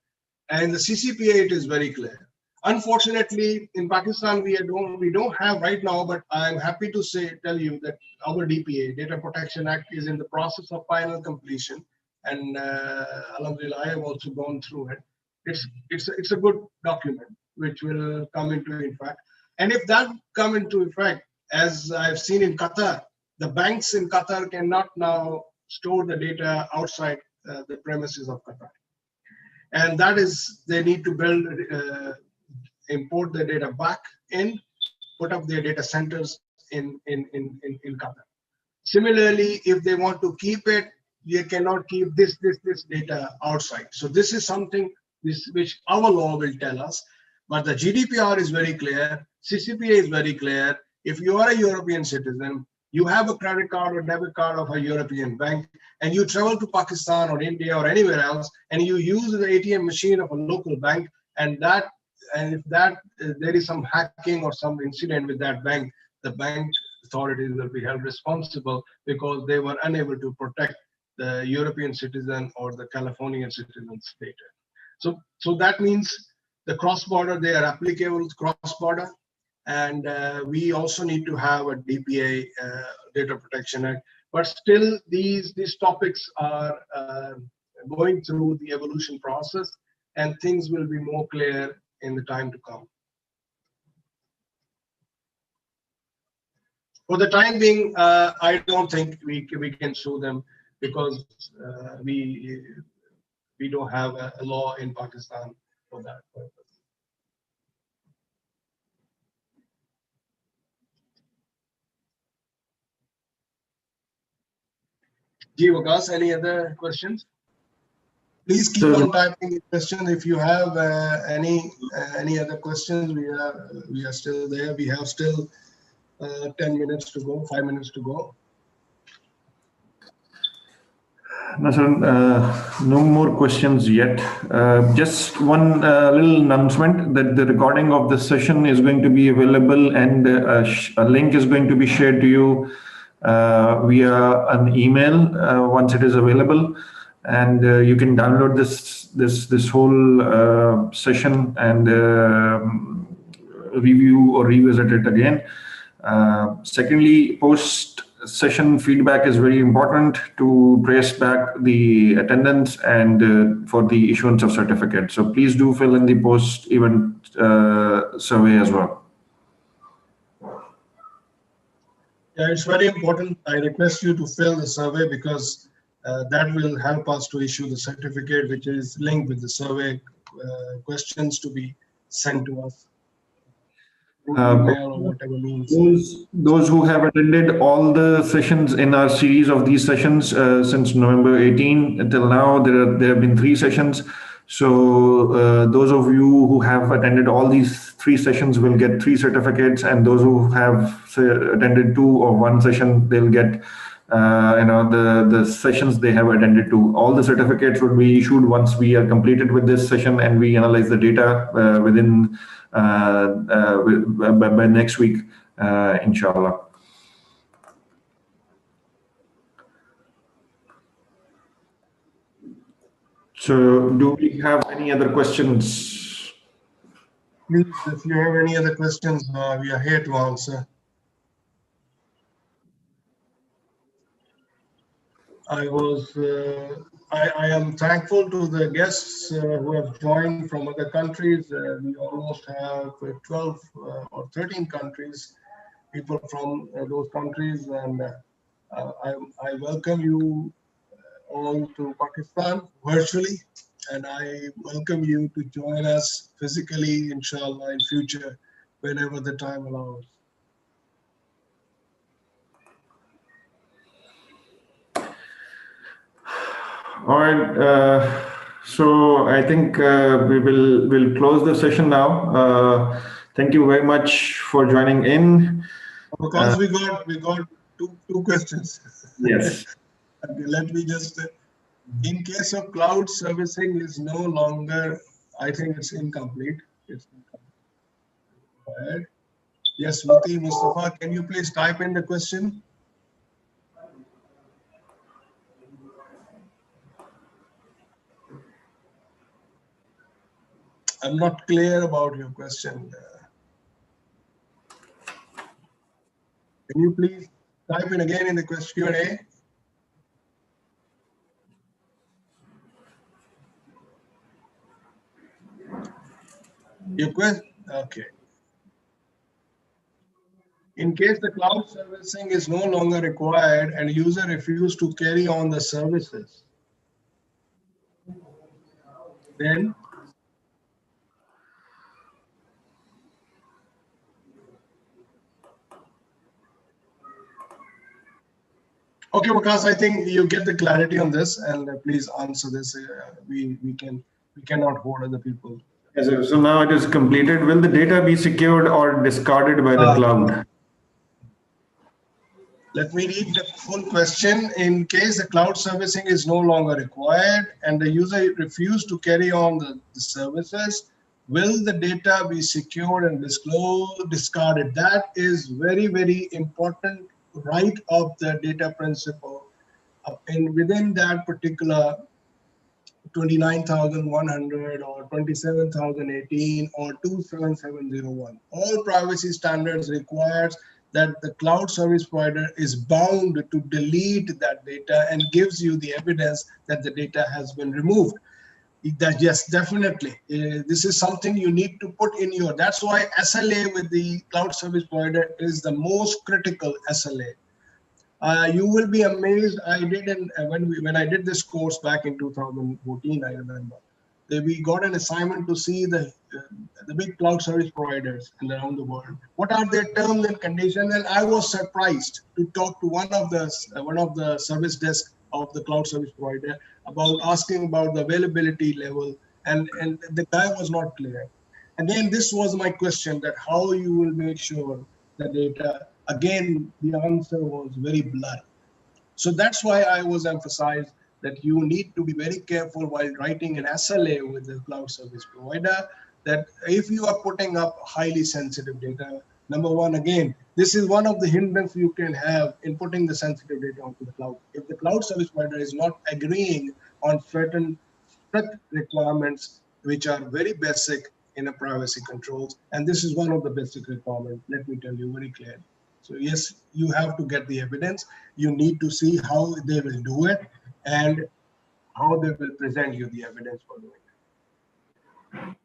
and in the CCPA, it is very clear. Unfortunately, in Pakistan, we don't have right now, but I'm happy to tell you that our DPA, Data Protection Act, is in the process of final completion, and alhamdulillah, I have also gone through it. It's a good document which will come into effect, and if that come into effect, as I've seen in Qatar, the banks in Qatar cannot now store the data outside the premises of Qatar, and that is they need to build. Import the data back in, put up their data centers in Qatar. Similarly, if they want to keep it, they cannot keep this data outside. So this is something which our law will tell us. But the GDPR is very clear. CCPA is very clear. If you are a European citizen, you have a credit card or debit card of a European bank, and you travel to Pakistan or India or anywhere else, and you use the ATM machine of a local bank, and if there is some hacking or some incident with that bank, the bank authorities will be held responsible because they were unable to protect the European citizen or the Californian citizen's data. So that means the cross-border, they are applicable cross-border, and we also need to have a DPA, Data Protection Act. But still, these topics are going through the evolution process, and things will be more clear in the time to come. For the time being, I don't think we can sue them because we don't have a law in Pakistan for that purpose. Wakas, any other questions? Please keep on typing questions. If you have any other questions, we are still there. We have still 10 minutes to go, 5 minutes to go. Nasran, no more questions yet. Just one little announcement that the recording of this session is going to be available, and a link is going to be shared to you via an email once it is available, and you can download this whole session and review or revisit it again. Secondly, post-session feedback is very important to trace back the attendance and for the issuance of certificates. So please do fill in the post-event survey as well. Yeah, it's very important. I request you to fill the survey because that will help us to issue the certificate, which is linked with the survey questions to be sent to us. Email or whatever means. Those who have attended all the sessions in our series of these sessions since November 18 until now, there have been 3 sessions. So those of you who have attended all these 3 sessions will get 3 certificates, and those who have attended 2 or 1 session, they'll get the sessions they have attended to. All the certificates would be issued once we are completed with this session and we analyze the data within by next week, inshallah. So do we have any other questions? Please, if you have any other questions, we are here to answer. I am thankful to the guests who have joined from other countries. We almost have 12 or 13 countries, people from those countries, and I welcome you all to Pakistan virtually, and I welcome you to join us physically, inshallah, in future, whenever the time allows. All right, so I think we'll close the session now. Thank you very much for joining in. Because we got two questions. Yes. Okay, let me just, in case of cloud servicing is no longer, I think it's incomplete. It's incomplete. Yes, Muti Mustafa, can you please type in the question? I'm not clear about your question. Can you please type in again in the question Q&A? Your question? Okay. In case the cloud servicing is no longer required and user refuses to carry on the services, then okay, Vikas, I think you get the clarity on this, and please answer this. We cannot hold other people. Yes, sir. So now it is completed. Will the data be secured or discarded by the cloud? Let me read the full question. In case the cloud servicing is no longer required and the user refuses to carry on the services, will the data be secured and discarded? That is very, very important right of the data principle. And within that particular 29,100 or 27,018 or 27701, all privacy standards requires that the cloud service provider is bound to delete that data and gives you the evidence that the data has been removed. That, yes, definitely. This is something you need to put in your, that's why SLA with the cloud service provider is the most critical SLA. You will be amazed. I did when I did this course back in 2014, I remember, we got an assignment to see the big cloud service providers around the world. What are their terms and conditions? And I was surprised to talk to one of the service desk of the cloud service provider about asking about the availability level, and the guy was not clear. And then this was my question, that how you will make sure the data. Again, the answer was very blurry. So that's why I was emphasized that you need to be very careful while writing an SLA with the cloud service provider, that if you are putting up highly sensitive data, number one, again, this is one of the hindrances you can have in putting the sensitive data onto the cloud. If the cloud service provider is not agreeing on certain strict requirements, which are very basic in a privacy controls, and this is one of the basic requirements, let me tell you very clearly. So yes, you have to get the evidence. You need to see how they will do it and how they will present you the evidence for doing it.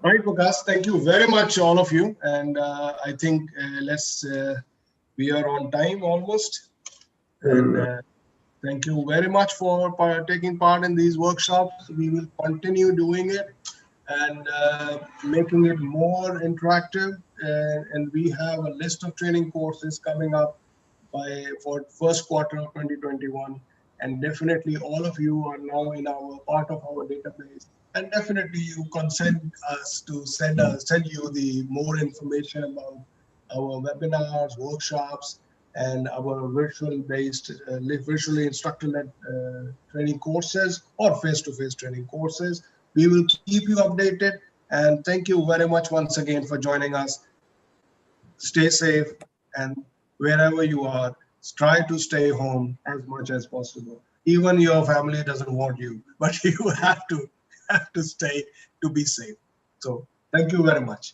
Right, Vikas, thank you very much, all of you. And I think we are on time almost. And thank you very much for taking part in these workshops. We will continue doing it and making it more interactive. And we have a list of training courses coming up for first quarter of 2021. And definitely all of you are now in our part of our database. And definitely you can send us to send you the more information about our webinars, workshops, and our virtually instructor-led training courses or face-to-face training courses. We will keep you updated. And thank you very much once again for joining us. Stay safe, and wherever you are, try to stay home as much as possible. Even your family doesn't want you, but you have to stay to be safe. So thank you very much.